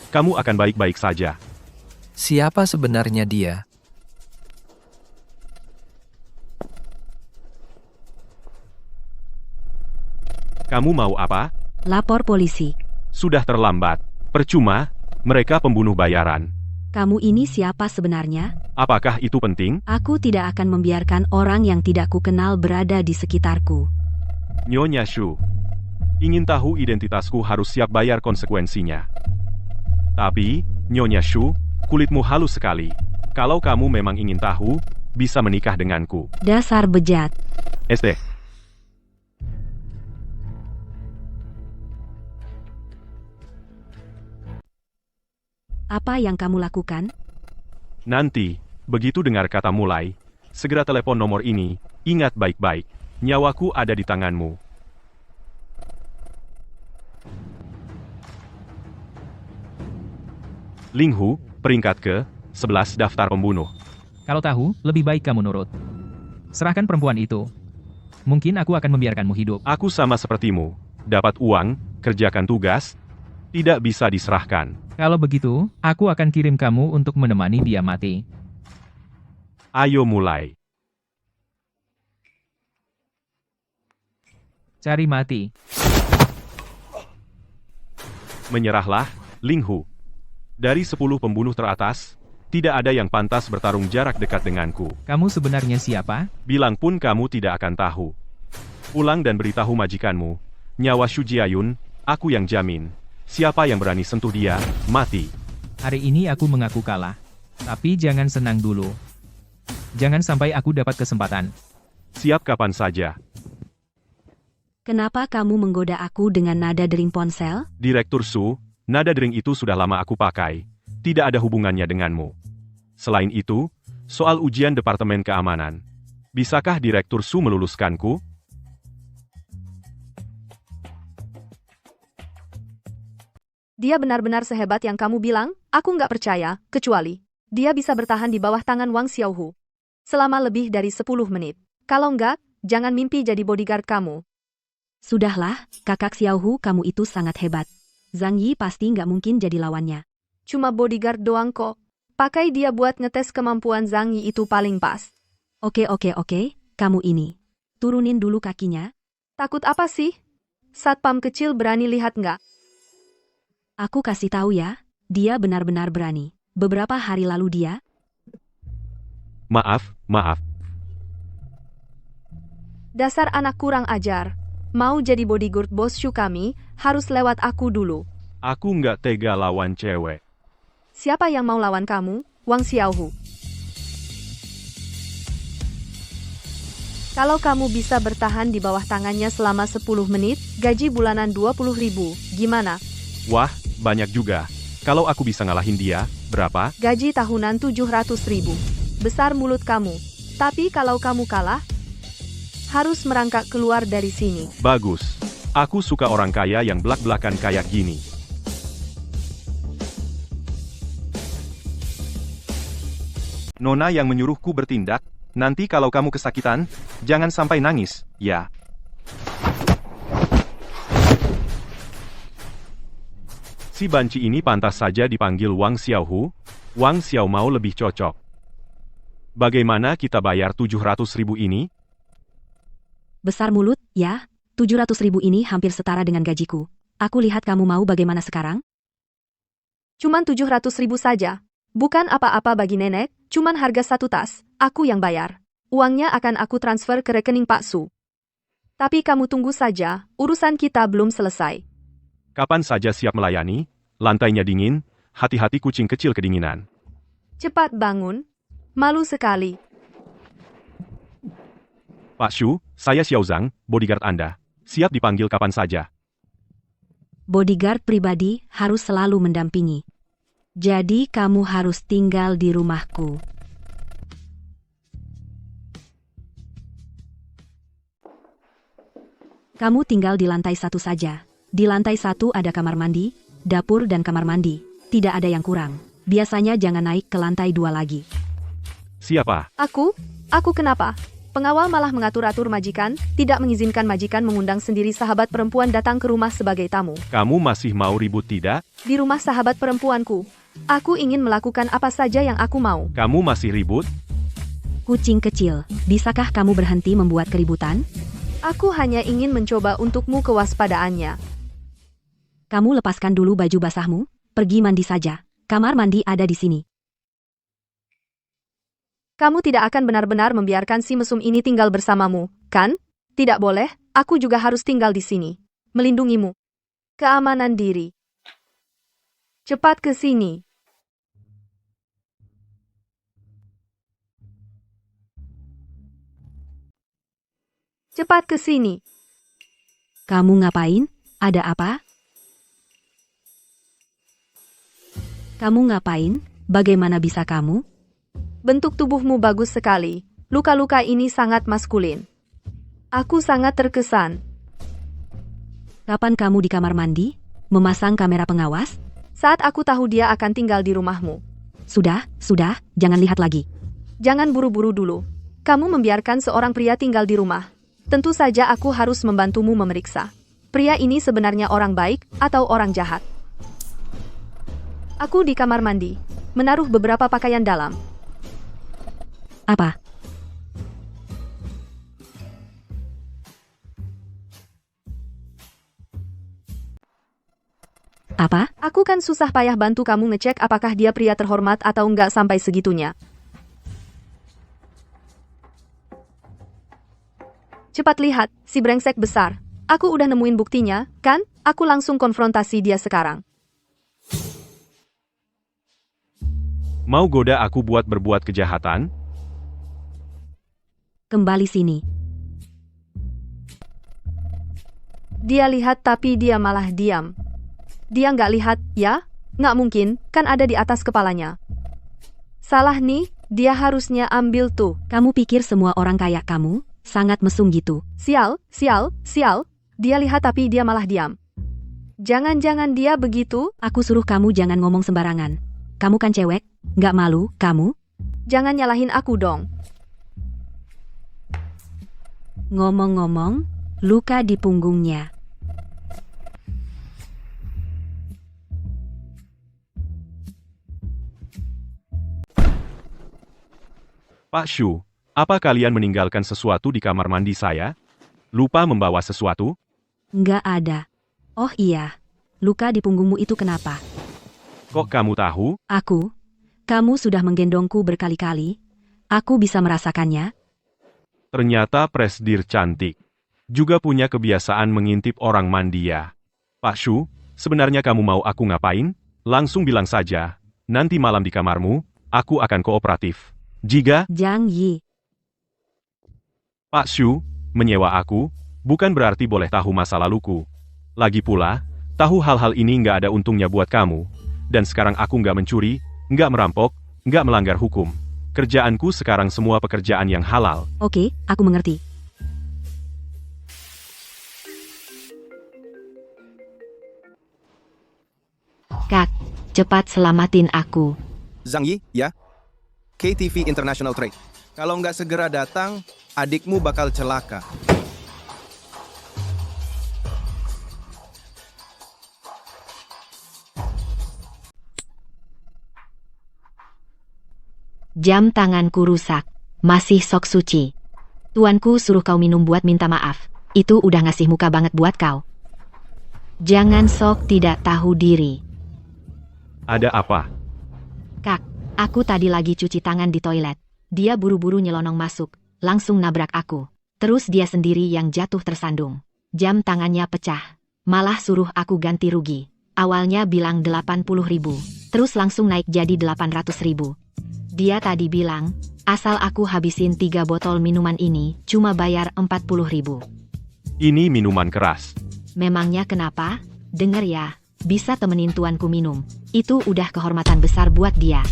Kamu akan baik-baik saja. Siapa sebenarnya dia? Kamu mau apa? Lapor polisi. Sudah terlambat. Percuma, mereka pembunuh bayaran. Kamu ini siapa sebenarnya? Apakah itu penting? Aku tidak akan membiarkan orang yang tidak kukenal berada di sekitarku. Nyonya Shu. Ingin tahu identitasku harus siap bayar konsekuensinya. Tapi, Nyonya Shu, kulitmu halus sekali. Kalau kamu memang ingin tahu, bisa menikah denganku. Dasar bejat. Este. Apa yang kamu lakukan? Nanti, begitu dengar kata mulai, segera telepon nomor ini. Ingat baik-baik, nyawaku ada di tanganmu. Ling Hu, peringkat ke-11 daftar pembunuh. Kalau tahu, lebih baik kamu nurut. Serahkan perempuan itu. Mungkin aku akan membiarkanmu hidup. Aku sama sepertimu. Dapat uang, kerjakan tugas, tidak bisa diserahkan. Kalau begitu, aku akan kirim kamu untuk menemani dia mati. Ayo mulai. Cari mati. Menyerahlah, Ling Hu. Dari 10 pembunuh teratas, tidak ada yang pantas bertarung jarak dekat denganku. Kamu sebenarnya siapa? Bilang pun kamu tidak akan tahu. Pulang dan beritahu majikanmu, nyawa Shu Jiayun, aku yang jamin. Siapa yang berani sentuh dia, mati. Hari ini aku mengaku kalah. Tapi jangan senang dulu. Jangan sampai aku dapat kesempatan. Siap kapan saja. Kenapa kamu menggoda aku dengan nada dering ponsel? Direktur Su, nada dering itu sudah lama aku pakai. Tidak ada hubungannya denganmu. Selain itu, soal ujian Departemen Keamanan. Bisakah Direktur Su meluluskanku? Dia benar-benar sehebat yang kamu bilang? Aku nggak percaya, kecuali dia bisa bertahan di bawah tangan Wang Xiaohu selama lebih dari 10 menit. Kalau enggak, jangan mimpi jadi bodyguard kamu. Sudahlah, kakak Xiaohu, kamu itu sangat hebat. Zhang Yi pasti nggak mungkin jadi lawannya. Cuma bodyguard doang kok. Pakai dia buat ngetes kemampuan Zhang Yi itu paling pas. Oke, kamu ini. Turunin dulu kakinya. Takut apa sih? Satpam kecil berani lihat nggak? Aku kasih tahu ya, dia benar-benar berani. Beberapa hari lalu dia... Maaf. Dasar anak kurang ajar. Mau jadi bodyguard bos Shu kami, harus lewat aku dulu. Aku nggak tega lawan cewek. Siapa yang mau lawan kamu? Wang Xiaohu. Kalau kamu bisa bertahan di bawah tangannya selama 10 menit, gaji bulanan 20.000, gimana? Wah, banyak juga. Kalau aku bisa ngalahin dia, berapa? Gaji tahunan 700.000. Besar mulut kamu. Tapi kalau kamu kalah, harus merangkak keluar dari sini. Bagus. Aku suka orang kaya yang belak-belakan kayak gini. Nona yang menyuruhku bertindak, nanti kalau kamu kesakitan, jangan sampai nangis, ya. Si banci ini pantas saja dipanggil Wang Xiaohu. Wang Xiao mau lebih cocok. Bagaimana kita bayar 700.000 ini? Besar mulut, ya. 700.000 ini hampir setara dengan gajiku. Aku lihat kamu mau bagaimana sekarang? Cuman 700.000 saja. Bukan apa-apa bagi nenek, cuman harga satu tas. Aku yang bayar. Uangnya akan aku transfer ke rekening Pak Su. Tapi kamu tunggu saja, urusan kita belum selesai. Kapan saja siap melayani, lantainya dingin, hati-hati kucing kecil kedinginan. Cepat bangun. Malu sekali. Pak Shu, saya Xiao Zhang, bodyguard Anda. Siap dipanggil kapan saja. Bodyguard pribadi harus selalu mendampingi. Jadi kamu harus tinggal di rumahku. Kamu tinggal di lantai 1 saja. Di lantai 1 ada kamar mandi, dapur dan kamar mandi. Tidak ada yang kurang. Biasanya jangan naik ke lantai 2 lagi. Siapa? Aku kenapa? Pengawal malah mengatur-atur majikan, tidak mengizinkan majikan mengundang sendiri sahabat perempuan datang ke rumah sebagai tamu. Kamu masih mau ribut tidak? Di rumah sahabat perempuanku, aku ingin melakukan apa saja yang aku mau. Kamu masih ribut? Kucing kecil, bisakah kamu berhenti membuat keributan? Aku hanya ingin mencoba untukmu kewaspadaannya. Kamu lepaskan dulu baju basahmu, pergi mandi saja. Kamar mandi ada di sini. Kamu tidak akan benar-benar membiarkan si mesum ini tinggal bersamamu, kan? Tidak boleh, aku juga harus tinggal di sini. Melindungimu. Keamanan diri. Cepat ke sini. Cepat ke sini. Kamu ngapain? Ada apa? Kamu ngapain? Bagaimana bisa kamu? Bentuk tubuhmu bagus sekali. Luka-luka ini sangat maskulin. Aku sangat terkesan. Kapan kamu di kamar mandi? Memasang kamera pengawas? Saat aku tahu dia akan tinggal di rumahmu. Sudah, jangan lihat lagi. Jangan buru-buru dulu. Kamu membiarkan seorang pria tinggal di rumah. Tentu saja aku harus membantumu memeriksa. Pria ini sebenarnya orang baik atau orang jahat. Aku di kamar mandi, menaruh beberapa pakaian dalam. Apa? Apa? Aku kan susah payah bantu kamu ngecek apakah dia pria terhormat atau enggak sampai segitunya. Cepat lihat, si brengsek besar. Aku udah nemuin buktinya, kan? Aku langsung konfrontasi dia sekarang. Mau goda aku buat berbuat kejahatan? Kembali sini. Dia lihat tapi dia malah diam. Dia nggak lihat, ya? Nggak mungkin, kan ada di atas kepalanya. Salah nih, dia harusnya ambil tuh. Kamu pikir semua orang kayak kamu sangat mesum gitu? Sial. Dia lihat tapi dia malah diam. Jangan-jangan dia begitu? Aku suruh kamu jangan ngomong sembarangan. Kamu kan cewek, nggak malu, kamu? Jangan nyalahin aku dong. Ngomong-ngomong, luka di punggungnya. Pak Shu, apa kalian meninggalkan sesuatu di kamar mandi saya? Lupa membawa sesuatu? Nggak ada. Oh iya, luka di punggungmu itu kenapa? Kok kamu tahu? Kamu sudah menggendongku berkali-kali. Aku bisa merasakannya. Ternyata Presdir cantik. Juga punya kebiasaan mengintip orang mandi ya. Pak Shu, sebenarnya kamu mau aku ngapain? Langsung bilang saja. Nanti malam di kamarmu, aku akan kooperatif. Jika Zhang Yi, Pak Shu menyewa aku, bukan berarti boleh tahu masa laluku. Lagi pula, tahu hal-hal ini nggak ada untungnya buat kamu. Dan sekarang aku nggak mencuri, nggak merampok, nggak melanggar hukum. Kerjaanku sekarang semua pekerjaan yang halal. oke, aku mengerti. Kak, cepat selamatin aku. Zhang Yi, ya? KTV International Trade. Kalau nggak segera datang, adikmu bakal celaka. Jam tanganku rusak. Masih sok suci. Tuanku suruh kau minum buat minta maaf. Itu udah ngasih muka banget buat kau. Jangan sok tidak tahu diri. Ada apa? Kak, aku tadi lagi cuci tangan di toilet. Dia buru-buru nyelonong masuk, langsung nabrak aku. Terus dia sendiri yang jatuh tersandung. Jam tangannya pecah. Malah suruh aku ganti rugi. Awalnya bilang 80.000, terus langsung naik jadi 800.000. Dia tadi bilang, asal aku habisin 3 botol minuman ini, cuma bayar 40.000. Ini minuman keras. Memangnya kenapa? Dengar ya, bisa temenin tuanku minum. Itu udah kehormatan besar buat dia.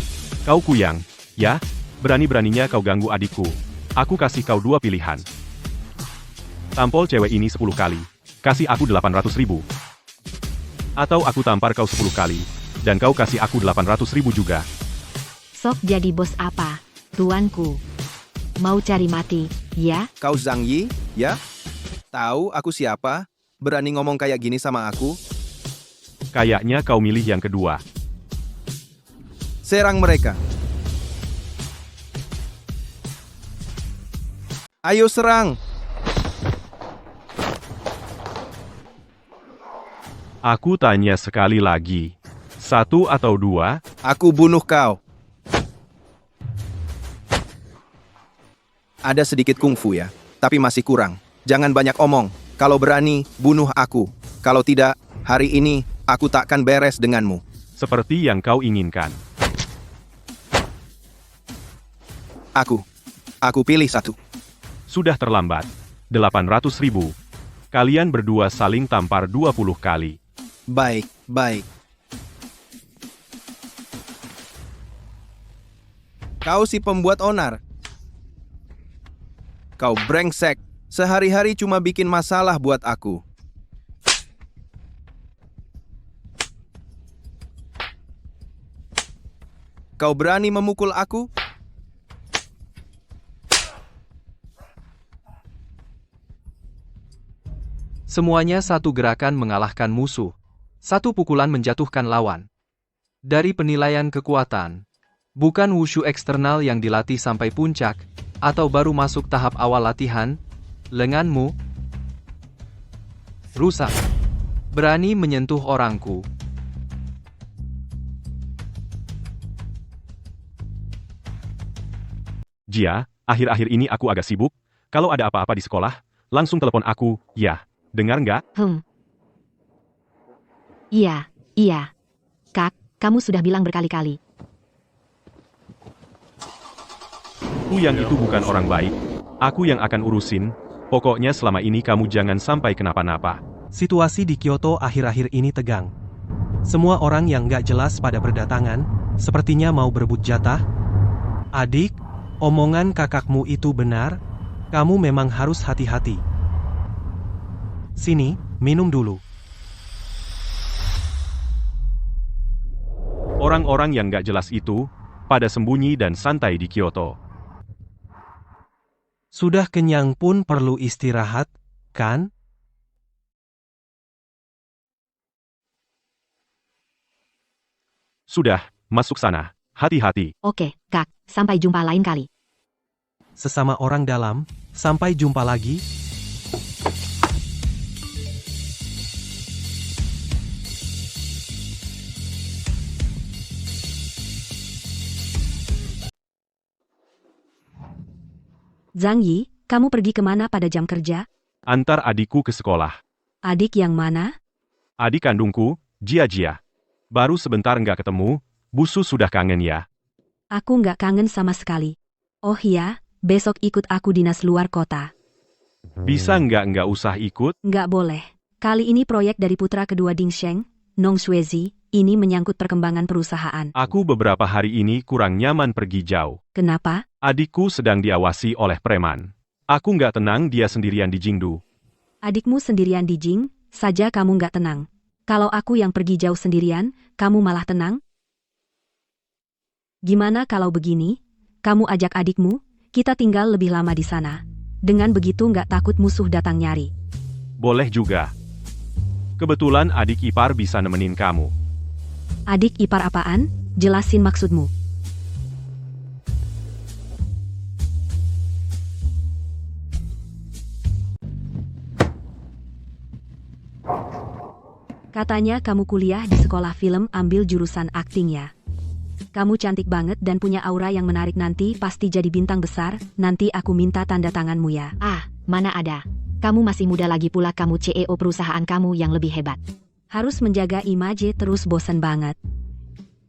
Kau kuyang, ya? Berani-beraninya kau ganggu adikku. Aku kasih kau 2 pilihan. Tampol cewek ini 10 kali. Kasih aku 800.000. Atau aku tampar kau 10 kali. Dan kau kasih aku 800.000 juga. Sok jadi bos apa, tuanku? Mau cari mati, Ya, Kau Zhang Yi, ya? Tahu aku siapa? Berani ngomong kayak gini sama aku? Kayaknya kau milih yang kedua. Serang mereka. Ayo serang. Aku tanya sekali lagi. 1 atau 2? Aku bunuh kau. Ada sedikit kungfu ya, tapi masih kurang. Jangan banyak omong. Kalau berani, bunuh aku. Kalau tidak, hari ini aku takkan beres denganmu. Seperti yang kau inginkan. Aku pilih 1. Sudah terlambat. 800.000. Kalian berdua saling tampar 20 kali. Baik, baik. Kau si pembuat onar. Kau brengsek. Sehari-hari cuma bikin masalah buat aku. Kau berani memukul aku? Semuanya satu gerakan mengalahkan musuh. Satu pukulan menjatuhkan lawan. Dari penilaian kekuatan, bukan wushu eksternal yang dilatih sampai puncak, atau baru masuk tahap awal latihan, lenganmu rusak. Berani menyentuh orangku. Jia, akhir-akhir ini aku agak sibuk. Kalau ada apa-apa di sekolah, langsung telepon aku, ya. Dengar nggak? Iya. Kak, kamu sudah bilang berkali-kali. Yang itu bukan orang baik. Aku yang akan urusin. Pokoknya selama ini kamu jangan sampai kenapa-napa. Situasi di Kyoto akhir-akhir ini tegang. Semua orang yang nggak jelas pada berdatangan, sepertinya mau berebut jatah. Adik, omongan kakakmu itu benar. Kamu memang harus hati-hati. Sini, minum dulu. Orang-orang yang nggak jelas itu, pada sembunyi dan santai di Kyoto. Sudah kenyang pun perlu istirahat, kan? Sudah, masuk sana. Hati-hati. Oke, Kak, sampai jumpa lain kali. Sesama orang dalam, sampai jumpa lagi. Zhang Yi, kamu pergi kemana pada jam kerja? Antar adikku ke sekolah. Adik yang mana? Adik kandungku, Jia. Baru sebentar nggak ketemu, Busu sudah kangen ya. Aku nggak kangen sama sekali. Oh iya, besok ikut aku dinas luar kota. Bisa nggak usah ikut? Nggak boleh. Kali ini proyek dari putra kedua Ding Sheng, Nong Shuezi, ini menyangkut perkembangan perusahaan. Aku beberapa hari ini kurang nyaman pergi jauh. Kenapa? Adikku sedang diawasi oleh preman. Aku nggak tenang dia sendirian di Jingdu. Adikmu sendirian di Jing, saja kamu nggak tenang. Kalau aku yang pergi jauh sendirian, kamu malah tenang? Gimana kalau begini? Kamu ajak adikmu, kita tinggal lebih lama di sana. Dengan begitu nggak takut musuh datang nyari. Boleh juga. Kebetulan adik ipar bisa nemenin kamu. Adik ipar apaan? Jelasin maksudmu. Katanya kamu kuliah di sekolah film ambil jurusan akting ya. Kamu cantik banget dan punya aura yang menarik, nanti pasti jadi bintang besar, nanti aku minta tanda tanganmu ya. Ah, mana ada. Kamu masih muda lagi pula, kamu CEO perusahaan kamu yang lebih hebat. Harus menjaga image terus, bosan banget.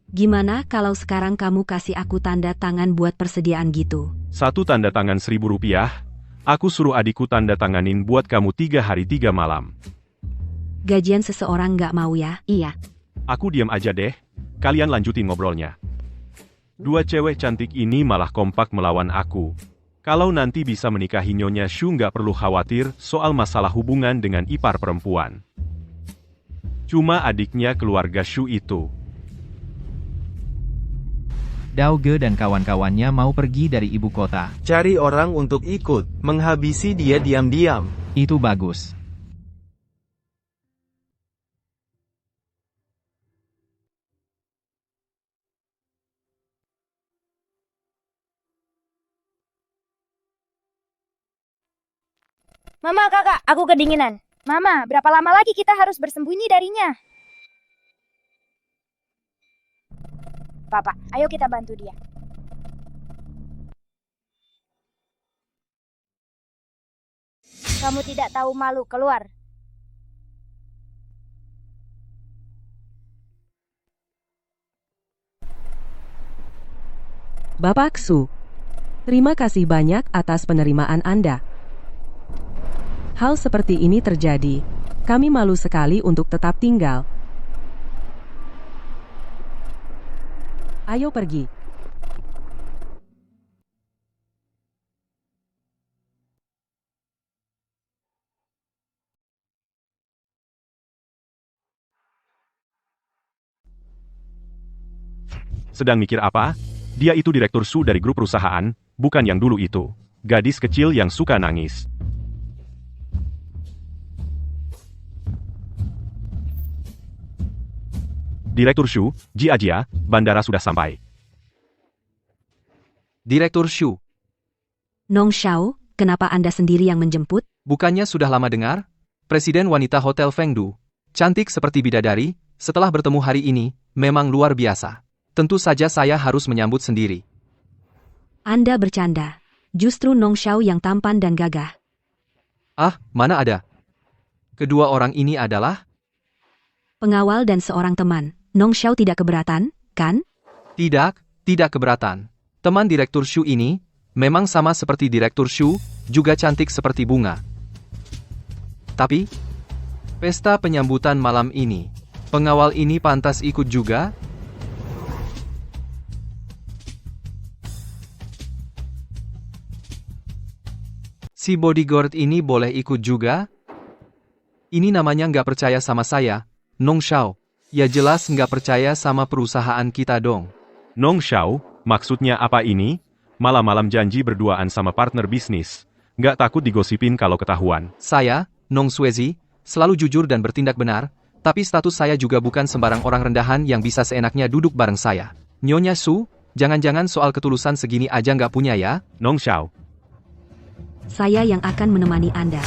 Gimana kalau sekarang kamu kasih aku tanda tangan buat persediaan gitu? 1 tanda tangan Rp1.000, aku suruh adikku tanda tanganin buat kamu 3 hari 3 malam. Gajian seseorang nggak mau ya? Iya. Aku diam aja deh, kalian lanjutin ngobrolnya. 2 cewek cantik ini malah kompak melawan aku. Kalau nanti bisa menikahi Nyonya Shu nggak perlu khawatir soal masalah hubungan dengan ipar perempuan. Cuma adiknya keluarga Shu itu. Dao Ge dan kawan-kawannya mau pergi dari ibu kota. Cari orang untuk ikut, menghabisi dia diam-diam. Itu bagus. Mama, kakak, aku kedinginan. Mama, berapa lama lagi kita harus bersembunyi darinya? Papa, ayo kita bantu dia. Kamu tidak tahu malu, keluar. Bapak Su, terima kasih banyak atas penerimaan Anda. Hal seperti ini terjadi. Kami malu sekali untuk tetap tinggal. Ayo pergi. Sedang mikir apa? Dia itu direktur Su dari grup perusahaan, bukan yang dulu itu. Gadis kecil yang suka nangis. Direktur Shu, Jia, bandara sudah sampai. Direktur Shu, Nong Xiao, kenapa Anda sendiri yang menjemput? bukannya sudah lama dengar? Presiden wanita Hotel Fengdu, cantik seperti bidadari, setelah bertemu hari ini, memang luar biasa. Tentu saja saya harus menyambut sendiri. Anda bercanda. Justru Nong Xiao yang tampan dan gagah. Ah, mana ada? Kedua orang ini adalah? Pengawal dan seorang teman. Nong Xiao tidak keberatan, kan? Tidak keberatan. Teman Direktur Shu ini, memang sama seperti Direktur Shu, juga cantik seperti bunga. Tapi, pesta penyambutan malam ini, pengawal ini pantas ikut juga? Si bodyguard ini boleh ikut juga? Ini namanya nggak percaya sama saya, Nong Xiao. Ya jelas nggak percaya sama perusahaan kita dong. Nong Xiao, maksudnya apa ini? Malam-malam janji berduaan sama partner bisnis. Nggak takut digosipin kalau ketahuan. Saya, Nong Suezi, selalu jujur dan bertindak benar, tapi status saya juga bukan sembarang orang rendahan yang bisa seenaknya duduk bareng saya. Nyonya Su, jangan-jangan soal ketulusan segini aja nggak punya ya? Nong Xiao, Saya yang akan menemani Anda.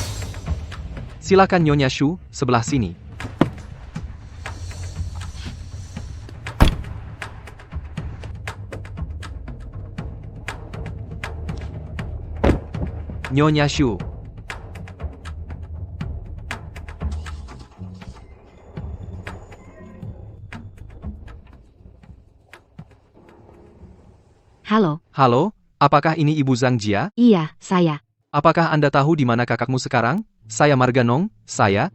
Silakan Nyonya Shu, sebelah sini. Nyonya Shu. Halo. Halo, apakah ini Ibu Zhang Jia? Iya, saya. Apakah Anda tahu di mana kakakmu sekarang? Saya Marga Nong, saya.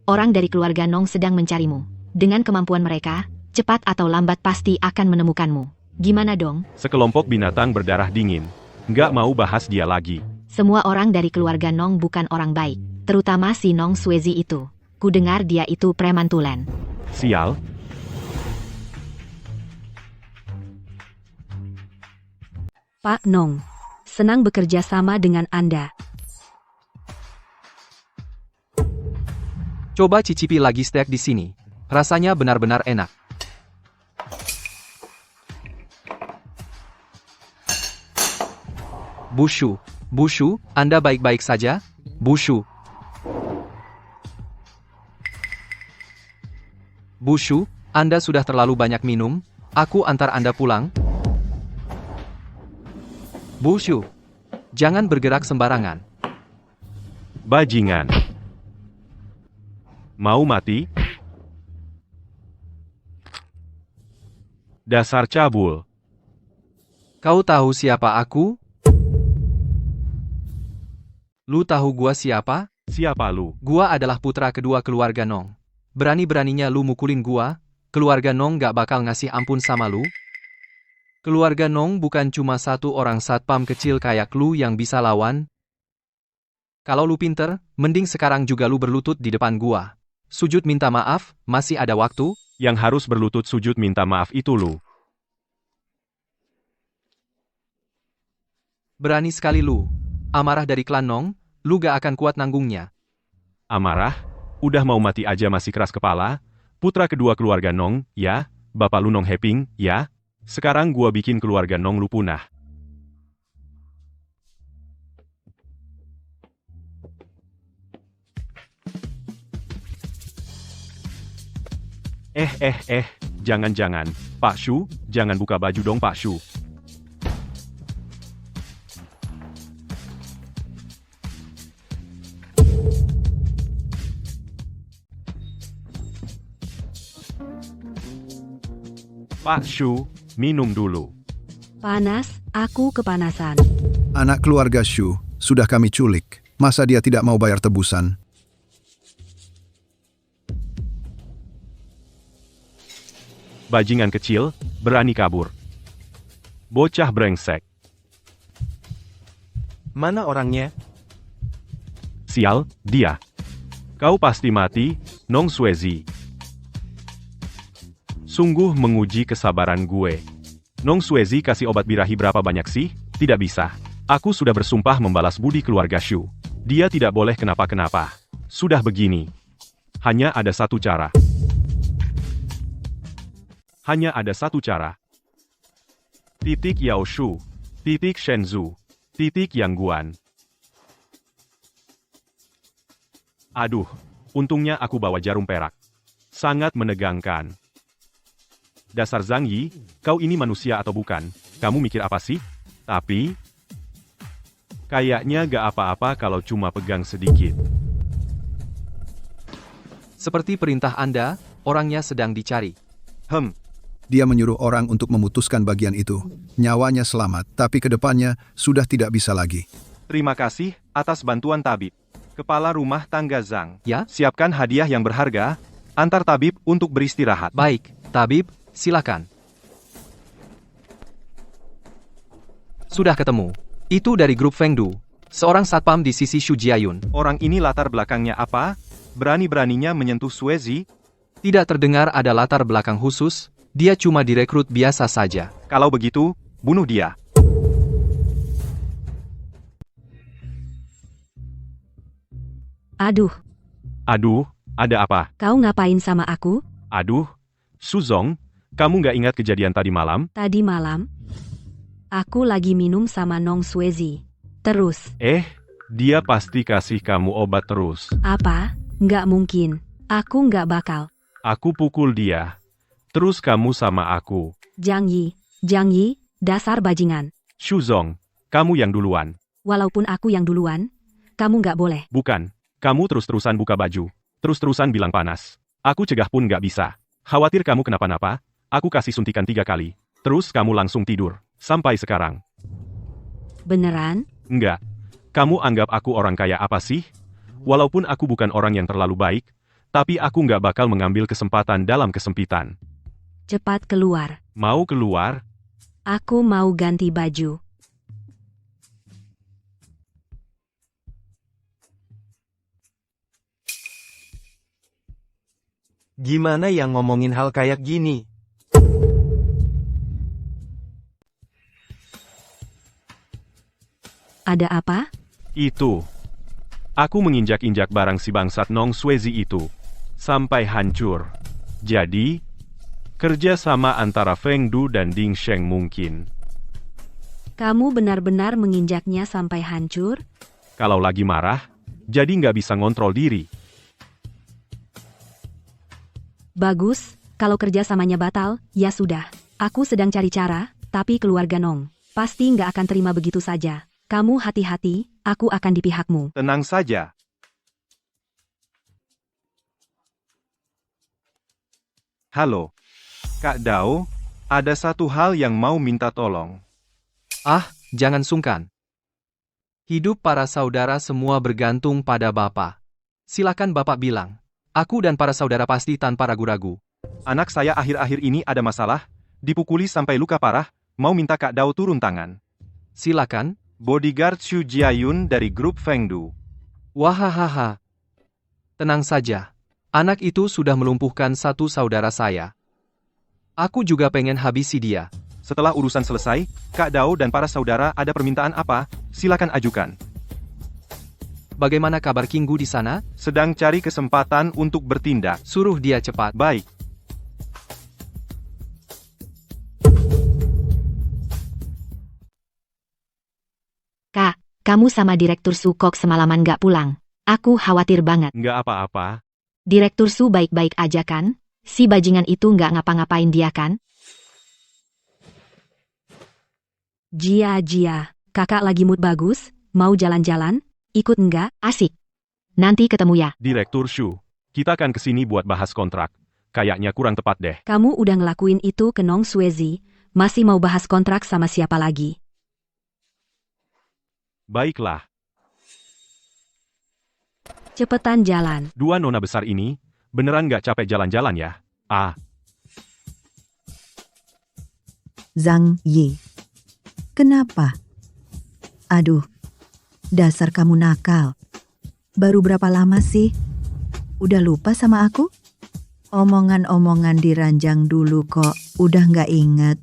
Orang dari keluarga Nong sedang mencarimu. Dengan kemampuan mereka, cepat atau lambat pasti akan menemukanmu. Gimana dong? sekelompok binatang berdarah dingin. Nggak mau bahas dia lagi. Semua orang dari keluarga Nong bukan orang baik. Terutama si Nong Suezi itu. Kudengar dia itu preman tulen. Sial, Pak Nong, senang bekerja sama dengan Anda. Coba cicipi lagi steak di sini. Rasanya benar-benar enak. Bushu, Anda baik-baik saja? Bushu, Anda sudah terlalu banyak minum. Aku antar Anda pulang. Bushu, jangan bergerak sembarangan. bajingan. Mau mati? Dasar cabul. Kau tahu siapa aku? Lu tahu gua siapa? Siapa lu? Gua adalah putra kedua keluarga Nong. Berani-beraninya lu mukulin gua, keluarga Nong gak bakal ngasih ampun sama lu. Keluarga Nong bukan cuma satu orang satpam kecil kayak lu yang bisa lawan. Kalau lu pinter, mending sekarang juga lu berlutut di depan gua. Sujud minta maaf, masih ada waktu. Yang harus berlutut sujud minta maaf itu lu. Berani sekali lu. Amarah dari klan Nong, lu gak akan kuat nanggungnya. Amarah? Udah mau mati aja masih keras kepala? Putra kedua keluarga Nong, ya? Bapak lu Nong Heping, ya? Sekarang gua bikin keluarga Nong lu punah. Jangan-jangan. Pak Shu, jangan buka baju dong Pak Shu. Pak Shu, minum dulu. Panas, aku kepanasan. Anak keluarga Shu, sudah kami culik. Masa dia tidak mau bayar tebusan? Bajingan kecil, berani kabur. Bocah brengsek. Mana orangnya? Sial, dia. Kau pasti mati, Nong Suezi. Sungguh menguji kesabaran gue. Nong Suezi kasih obat birahi berapa banyak sih? Tidak bisa. Aku sudah bersumpah membalas budi keluarga Shu. Dia tidak boleh kenapa-kenapa. Sudah begini. Hanya ada satu cara. Hanya ada satu cara. Titik Yao Shu. Titik Shenzhou. Titik Yang Guan. Aduh, untungnya aku bawa jarum perak. Sangat menegangkan. Dasar Zhang Yi, kau ini manusia atau bukan? Kamu mikir apa sih? Tapi, kayaknya gak apa-apa kalau cuma pegang sedikit. Seperti perintah Anda, orangnya sedang dicari. Dia menyuruh orang untuk memutuskan bagian itu. Nyawanya selamat, tapi kedepannya sudah tidak bisa lagi. Terima kasih atas bantuan tabib. Kepala rumah tangga Zhang. Ya? Siapkan hadiah yang berharga, antar tabib untuk beristirahat. Baik, tabib, silakan. Sudah ketemu. Itu dari grup Fengdu. Seorang satpam di sisi Shu Jiayun. Orang ini latar belakangnya apa? Berani-beraninya menyentuh Suezi? Tidak terdengar ada latar belakang khusus, dia cuma direkrut biasa saja. Kalau begitu, bunuh dia. Aduh, Aduh, ada apa? kau ngapain sama aku? Aduh, Suzong, kamu nggak ingat kejadian tadi malam? Tadi malam, aku lagi minum sama Nong Suezi. Terus, Dia pasti kasih kamu obat terus. apa? Nggak mungkin. Aku nggak bakal. Aku pukul dia. Terus kamu sama aku. Zhang Yi, dasar bajingan. Shuzong, kamu yang duluan. Walaupun aku yang duluan, kamu nggak boleh. Bukan, kamu terus-terusan buka baju. Terus-terusan bilang panas. Aku cegah pun nggak bisa. Khawatir kamu kenapa-napa, aku kasih suntikan 3 kali. Terus kamu langsung tidur. Sampai sekarang. Beneran? Enggak. Kamu anggap aku orang kaya apa sih? Walaupun aku bukan orang yang terlalu baik, tapi aku nggak bakal mengambil kesempatan dalam kesempitan. Cepat keluar. Mau keluar? Aku mau ganti baju. Gimana yang ngomongin hal kayak gini? Ada apa? Itu. Aku menginjak-injak barang si bangsat Nong Suezi itu. Sampai hancur. Jadi, kerja sama antara Feng Du dan Ding Sheng mungkin. Kamu benar-benar menginjaknya sampai hancur? Kalau lagi marah, jadi nggak bisa ngontrol diri. Bagus, kalau kerjasamanya batal, ya sudah. Aku sedang cari cara, tapi keluarga Nong pasti nggak akan terima begitu saja. Kamu hati-hati, aku akan di pihakmu. Tenang saja. Halo, Kak Dao, ada satu hal yang mau minta tolong. Jangan sungkan. Hidup para saudara semua bergantung pada Bapak. Silakan Bapak bilang. Aku dan para saudara pasti tanpa ragu-ragu. Anak saya akhir-akhir ini ada masalah, dipukuli sampai luka parah, mau minta Kak Dao turun tangan. Silakan. Bodyguard Shu Jiayun dari grup Fengdu. Wahahaha. Tenang saja. Anak itu sudah melumpuhkan satu saudara saya. Aku juga pengen habisi dia. Setelah urusan selesai, Kak Dao dan para saudara ada permintaan apa? Silakan ajukan. Bagaimana kabar King Gu di sana? Sedang cari kesempatan untuk bertindak. Suruh dia cepat. Baik. Kak, kamu sama Direktur Su kok semalaman gak pulang? Aku khawatir banget. Nggak apa-apa. Direktur Su baik-baik aja kan? Si bajingan itu nggak ngapa-ngapain dia kan? Jia, kakak lagi mood bagus, mau jalan-jalan? Ikut enggak? Asik. Nanti ketemu ya. Direktur Shu, kita akan kesini buat bahas kontrak. Kayaknya kurang tepat deh. Kamu udah ngelakuin itu ke Nong Suezi, masih mau bahas kontrak sama siapa lagi? Baiklah. Cepetan jalan. Dua nona besar ini, beneran nggak capek jalan-jalan ya? Zhang Yi. Kenapa? Aduh, dasar kamu nakal. Baru berapa lama sih? Udah lupa sama aku? Omongan-omongan diranjang dulu kok, udah nggak inget.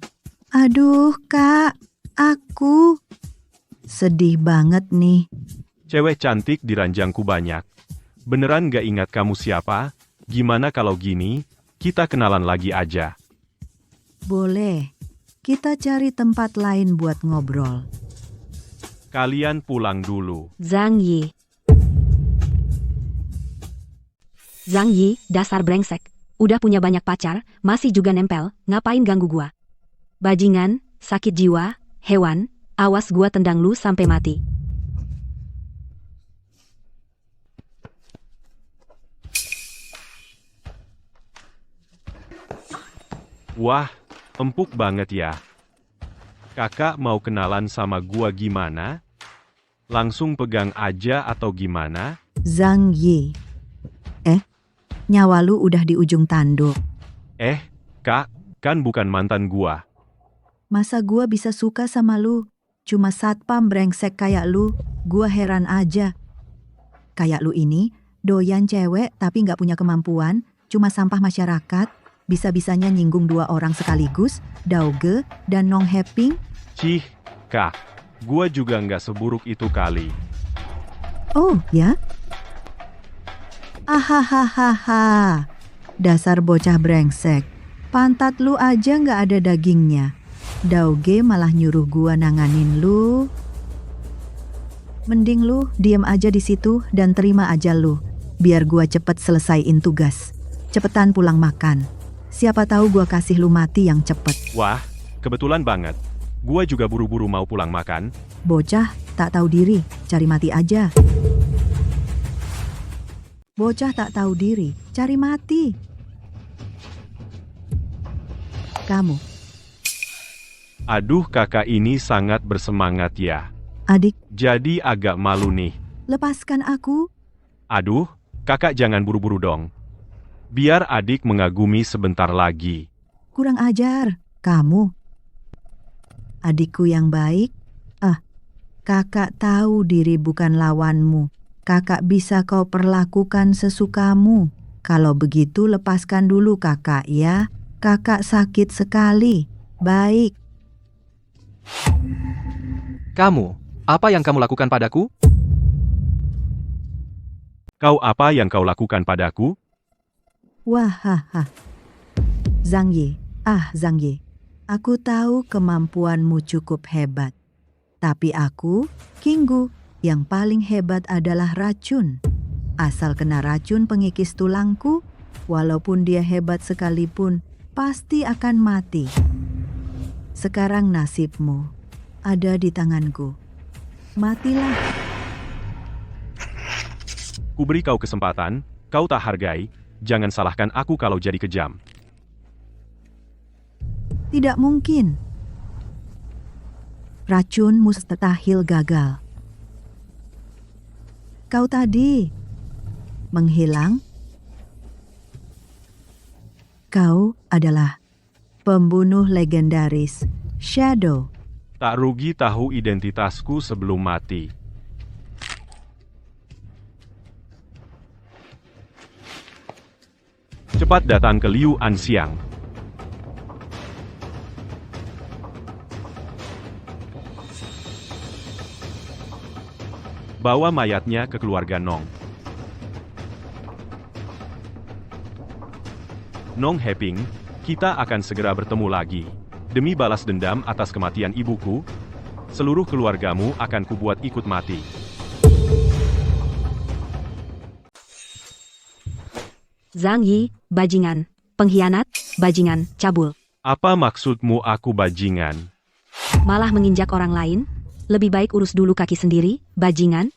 Aduh, Kak, aku sedih banget nih. Cewek cantik di ranjangku banyak. Beneran nggak ingat kamu siapa? Gimana kalau gini, kita kenalan lagi aja. Boleh, kita cari tempat lain buat ngobrol. Kalian pulang dulu. Zhang Yi, dasar brengsek. Udah punya banyak pacar, masih juga nempel, ngapain ganggu gua? Bajingan, sakit jiwa, hewan, awas gua tendang lu sampai mati. Wah, empuk banget ya. Kakak mau kenalan sama gua gimana? Langsung pegang aja atau gimana? Zhang Yi. Nyawa lu udah di ujung tanduk. Kak, kan bukan mantan gua. Masa gua bisa suka sama lu? Cuma satpam brengsek kayak lu, gua heran aja. Kayak lu ini, doyan cewek tapi nggak punya kemampuan, cuma sampah masyarakat, bisa-bisanya nyinggung dua orang sekaligus, Dauge dan Nong Heping. Cih, Kak, gua juga nggak seburuk itu kali. Oh, ya? Ahahaha, dasar bocah brengsek. Pantat lu aja nggak ada dagingnya. Dauge malah nyuruh gua nanganin lu. Mending lu diem aja di situ dan terima aja lu. Biar gua cepet selesaiin tugas. Cepetan pulang makan. Siapa tahu gua kasih lu mati yang cepet. Wah, kebetulan banget. Gua juga buru-buru mau pulang makan. Bocah tak tahu diri, cari mati aja. Bocah tak tahu diri, cari mati. Kamu. Aduh, kakak ini sangat bersemangat ya. Adik. Jadi agak malu nih. Lepaskan aku. Aduh, kakak jangan buru-buru dong. Biar adik mengagumi sebentar lagi. Kurang ajar, kamu. Adikku yang baik. Kakak tahu diri bukan lawanmu. Kakak bisa kau perlakukan sesukamu. Kalau begitu lepaskan dulu kakak ya. Kakak sakit sekali. Baik. Kamu, apa yang kamu lakukan padaku? Kau apa yang kau lakukan padaku? Wahaha. Zhang Yi, Zhang Yi. Aku tahu kemampuanmu cukup hebat. Tapi aku, King Gu, yang paling hebat adalah racun. Asal kena racun pengikis tulangku, walaupun dia hebat sekalipun, pasti akan mati. Sekarang nasibmu ada di tanganku. Matilah. Kuberi kau kesempatan, kau tak hargai, jangan salahkan aku kalau jadi kejam. Tidak mungkin. Racun mustahil gagal. Kau tadi menghilang. Kau adalah pembunuh legendaris, Shadow. Tak rugi tahu identitasku sebelum mati. Cepat datang ke Liu Anxiang. Bawa mayatnya ke keluarga Nong. Nong Heping, kita akan segera bertemu lagi. Demi balas dendam atas kematian ibuku, seluruh keluargamu akan kubuat ikut mati. Zhang Yi, bajingan, pengkhianat, bajingan, cabul. Apa maksudmu aku bajingan? Malah menginjak orang lain? Lebih baik urus dulu kaki sendiri, bajingan.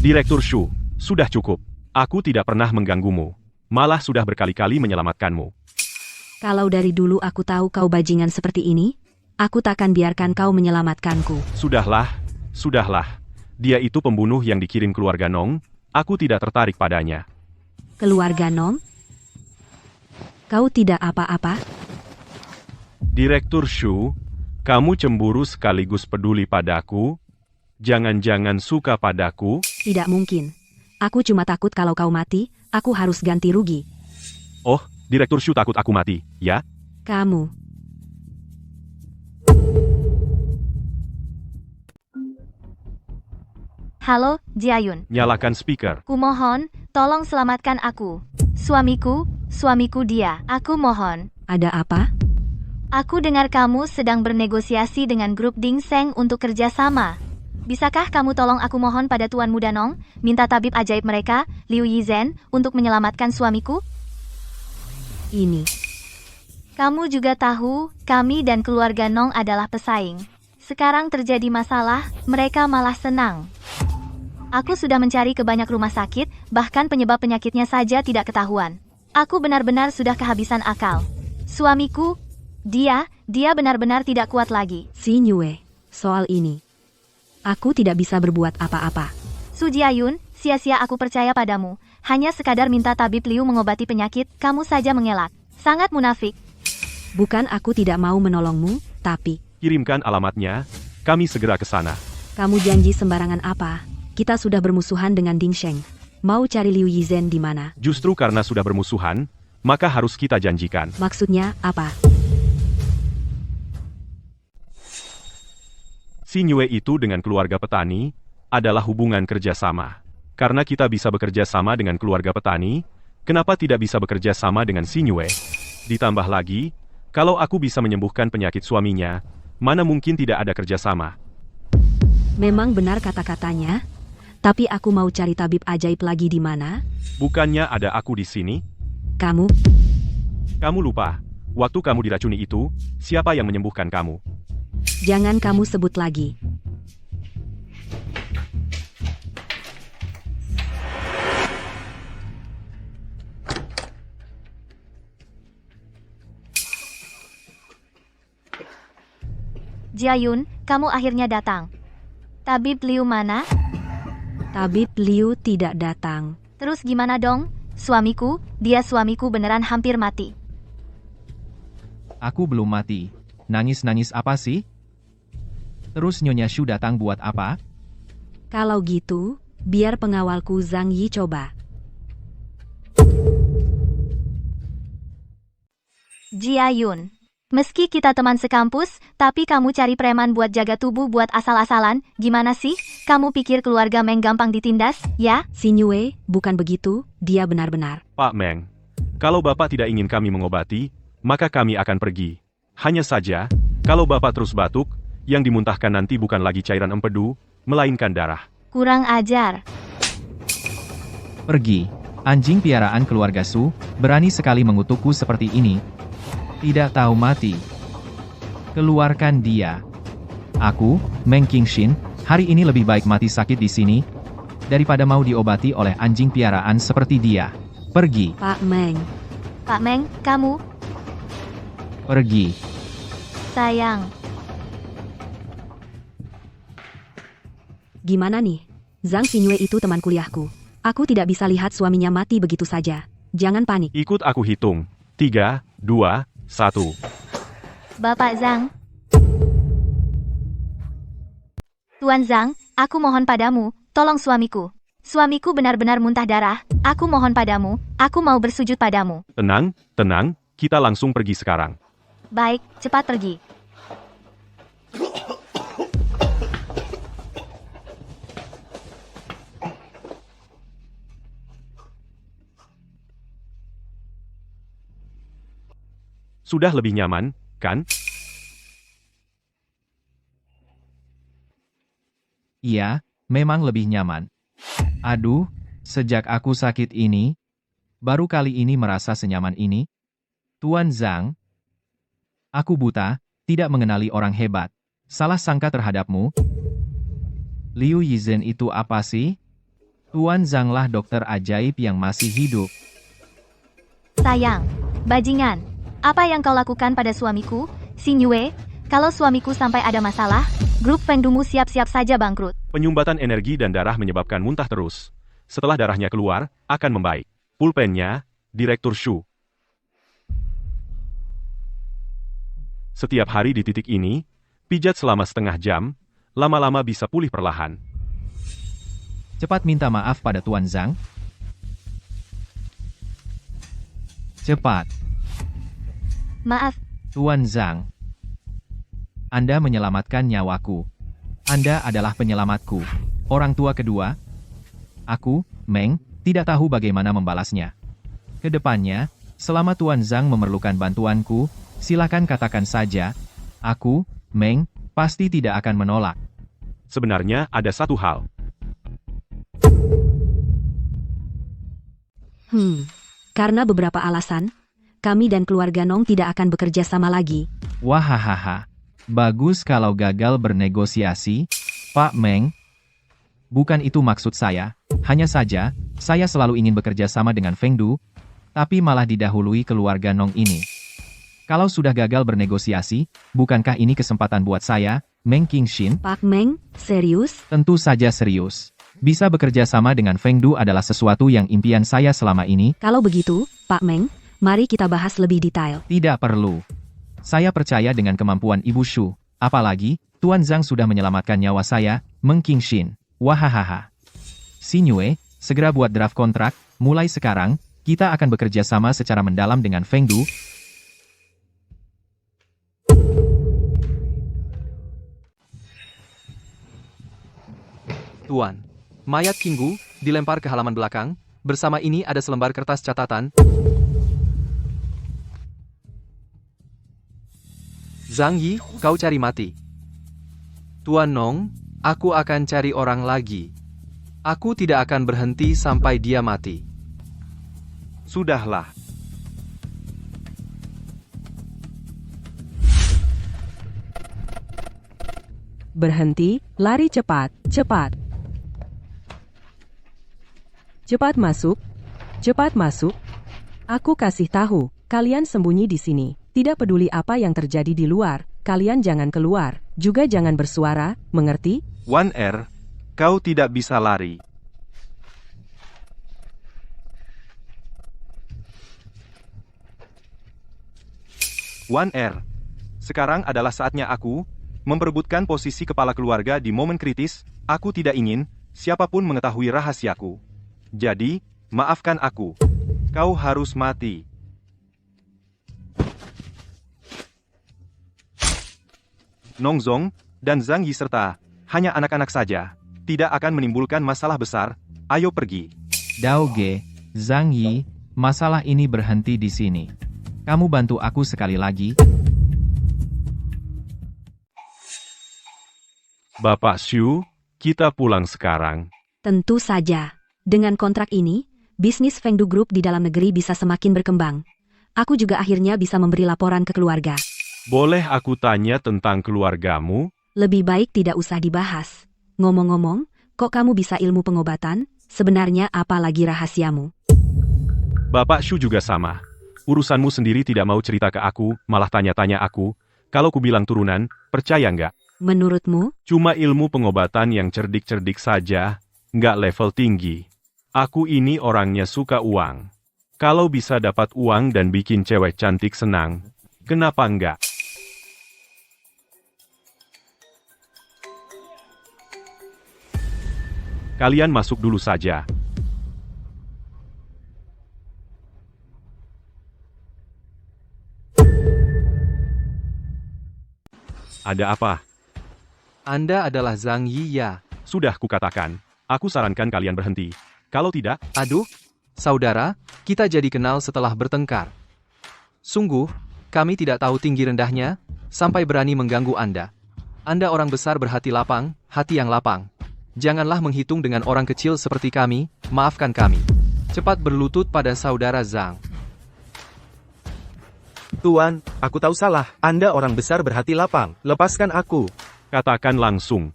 Direktur Shu, sudah cukup. Aku tidak pernah mengganggumu. Malah sudah berkali-kali menyelamatkanmu. Kalau dari dulu aku tahu kau bajingan seperti ini, aku takkan biarkan kau menyelamatkanku. Sudahlah, sudahlah. Dia itu pembunuh yang dikirim keluarga Nong, aku tidak tertarik padanya. Keluarga Nong? Kau tidak apa-apa? Direktur Shu, kamu cemburu sekaligus peduli padaku? Jangan-jangan suka padaku? Tidak mungkin. Aku cuma takut kalau kau mati, aku harus ganti rugi. Oh, Direktur Shu takut aku mati, ya? Kamu. Halo, Jiayun. Nyalakan speaker. Kumohon, tolong selamatkan aku. Suamiku dia. Aku mohon. Ada apa? Aku dengar kamu sedang bernegosiasi dengan grup Ding Seng untuk kerjasama. Bisakah kamu tolong aku mohon pada Tuan Muda Nong, minta tabib ajaib mereka, Liu Yizhen, untuk menyelamatkan suamiku? Ini. Kamu juga tahu, kami dan keluarga Nong adalah pesaing. Sekarang terjadi masalah, mereka malah senang. Aku sudah mencari ke banyak rumah sakit, bahkan penyebab penyakitnya saja tidak ketahuan. Aku benar-benar sudah kehabisan akal. Suamiku, dia benar-benar tidak kuat lagi. Si Nyue, soal ini. Aku tidak bisa berbuat apa-apa. Su Jiayun, sia-sia aku percaya padamu. Hanya sekadar minta tabib Liu mengobati penyakit, kamu saja mengelak. Sangat munafik. Bukan aku tidak mau menolongmu, tapi... Kirimkan alamatnya, kami segera ke sana. Kamu janji sembarangan apa? Kita sudah bermusuhan dengan Ding Sheng. Mau cari Liu Yizhen di mana? Justru karena sudah bermusuhan, maka harus kita janjikan. Maksudnya apa? Si Nyue itu dengan keluarga petani adalah hubungan kerjasama. Karena kita bisa bekerja sama dengan keluarga petani, kenapa tidak bisa bekerja sama dengan si Nyue? Ditambah lagi, kalau aku bisa menyembuhkan penyakit suaminya, mana mungkin tidak ada kerjasama? Memang benar kata-katanya, tapi aku mau cari tabib ajaib lagi di mana? Bukannya ada aku di sini? Kamu lupa, waktu kamu diracuni itu, siapa yang menyembuhkan kamu? Jangan kamu sebut lagi. Jiayun, kamu akhirnya datang. Tabib Liu mana? Tabib Liu tidak datang. Terus gimana dong? Suamiku beneran hampir mati. Aku belum mati. Nangis-nangis apa sih? Terus Nyonya Shu datang buat apa? Kalau gitu, biar pengawalku Zhang Yi coba. Jiayun, meski kita teman sekampus, tapi kamu cari preman buat jaga tubuh buat asal-asalan, gimana sih? Kamu pikir keluarga Meng gampang ditindas, ya? Si Nyue, bukan begitu, dia benar-benar. Pak Meng, kalau Bapak tidak ingin kami mengobati, maka kami akan pergi. Hanya saja, kalau Bapak terus batuk, yang dimuntahkan nanti bukan lagi cairan empedu, melainkan darah. Kurang ajar. Pergi. Anjing piaraan keluarga Su, berani sekali mengutukku seperti ini. Tidak tahu mati. Keluarkan dia. Aku, Meng Qingshin, hari ini lebih baik mati sakit di sini, daripada mau diobati oleh anjing piaraan seperti dia. Pergi. Pak Meng, kamu... Pergi. Sayang. Gimana nih? Zhang Xingyue itu teman kuliahku. Aku tidak bisa lihat suaminya mati begitu saja. Jangan panik. Ikut aku hitung. 3, 2, 1. Bapak Zhang. Tuan Zhang, aku mohon padamu, tolong suamiku. Suamiku benar-benar muntah darah. Aku mohon padamu, aku mau bersujud padamu. Tenang, tenang, kita langsung pergi sekarang. Baik, cepat pergi. Sudah lebih nyaman, kan? Iya, memang lebih nyaman. Aduh, sejak aku sakit ini, baru kali ini merasa senyaman ini. Tuan Zhang, aku buta, tidak mengenali orang hebat. Salah sangka terhadapmu. Liu Yizhen itu apa sih? Tuan Zhang lah dokter ajaib yang masih hidup. Sayang, bajingan, apa yang kau lakukan pada suamiku, Xin Yue? Kalau suamiku sampai ada masalah, grup Fengdumu siap-siap saja bangkrut. Penyumbatan energi dan darah menyebabkan muntah terus. Setelah darahnya keluar, akan membaik. Pulpennya, Direktur Shu. Setiap hari di titik ini, pijat selama setengah jam, lama-lama bisa pulih perlahan. Cepat minta maaf pada Tuan Zhang. Cepat. Maaf, Tuan Zhang. Anda menyelamatkan nyawaku. Anda adalah penyelamatku. Orang tua kedua. Aku, Meng, tidak tahu bagaimana membalasnya. Kedepannya, selama Tuan Zhang memerlukan bantuanku, silakan katakan saja. Aku, Meng, pasti tidak akan menolak. Sebenarnya ada satu hal. Karena beberapa alasan, kami dan keluarga Nong tidak akan bekerja sama lagi. Wahahaha. Bagus kalau gagal bernegosiasi, Pak Meng. Bukan itu maksud saya. Hanya saja, saya selalu ingin bekerja sama dengan Feng Du, tapi malah didahului keluarga Nong ini. Kalau sudah gagal bernegosiasi, bukankah ini kesempatan buat saya, Meng Qingshin? Pak Meng, serius? Tentu saja serius. Bisa bekerja sama dengan Feng Du adalah sesuatu yang impian saya selama ini. Kalau begitu, Pak Meng, mari kita bahas lebih detail. Tidak perlu. Saya percaya dengan kemampuan Ibu Shu. Apalagi, Tuan Zhang sudah menyelamatkan nyawa saya, Meng Qingshin. Wahahaha. Xin Yue, segera buat draft kontrak. Mulai sekarang, kita akan bekerja sama secara mendalam dengan Feng Du. Tuan, mayat Kinggu dilempar ke halaman belakang. Bersama ini ada selembar kertas catatan. Zhang Yi, kau cari mati. Tuan Nong, aku akan cari orang lagi. Aku tidak akan berhenti sampai dia mati. Sudahlah. Berhenti, lari cepat, cepat. Cepat masuk, cepat masuk. Aku kasih tahu, kalian sembunyi di sini. Tidak peduli apa yang terjadi di luar, kalian jangan keluar. Juga jangan bersuara, mengerti? 1R, kau tidak bisa lari. Sekarang adalah saatnya aku memperebutkan posisi kepala keluarga di momen kritis. Aku tidak ingin siapapun mengetahui rahasiaku. Jadi, maafkan aku. Kau harus mati. Nongzong dan Zhang Yi serta hanya anak-anak saja. Tidak akan menimbulkan masalah besar. Ayo pergi. Dao Ge, Zhang Yi, masalah ini berhenti di sini. Kamu bantu aku sekali lagi. Bapak Shu, kita pulang sekarang. Tentu saja. Dengan kontrak ini, bisnis Fengdu Group di dalam negeri bisa semakin berkembang. Aku juga akhirnya bisa memberi laporan ke keluarga. Boleh aku tanya tentang keluargamu? Lebih baik tidak usah dibahas. Ngomong-ngomong, kok kamu bisa ilmu pengobatan? Sebenarnya apa lagi rahasiamu? Bapak Shu juga sama. Urusanmu sendiri tidak mau cerita ke aku, malah tanya-tanya aku. Kalau ku bilang turunan, percaya nggak? Menurutmu? Cuma ilmu pengobatan yang cerdik-cerdik saja, nggak level tinggi. Aku ini orangnya suka uang. Kalau bisa dapat uang dan bikin cewek cantik senang, kenapa enggak? Kalian masuk dulu saja. Ada apa? Anda adalah Zhang Yi ya? Sudah kukatakan. Aku sarankan kalian berhenti. Kalau tidak... Aduh, saudara, kita jadi kenal setelah bertengkar. Sungguh, kami tidak tahu tinggi rendahnya, sampai berani mengganggu Anda. Anda orang besar berhati lapang, hati yang lapang. Janganlah menghitung dengan orang kecil seperti kami, maafkan kami. Cepat berlutut pada saudara Zhang. Tuan, aku tahu salah. Anda orang besar berhati lapang. Lepaskan aku. Katakan langsung.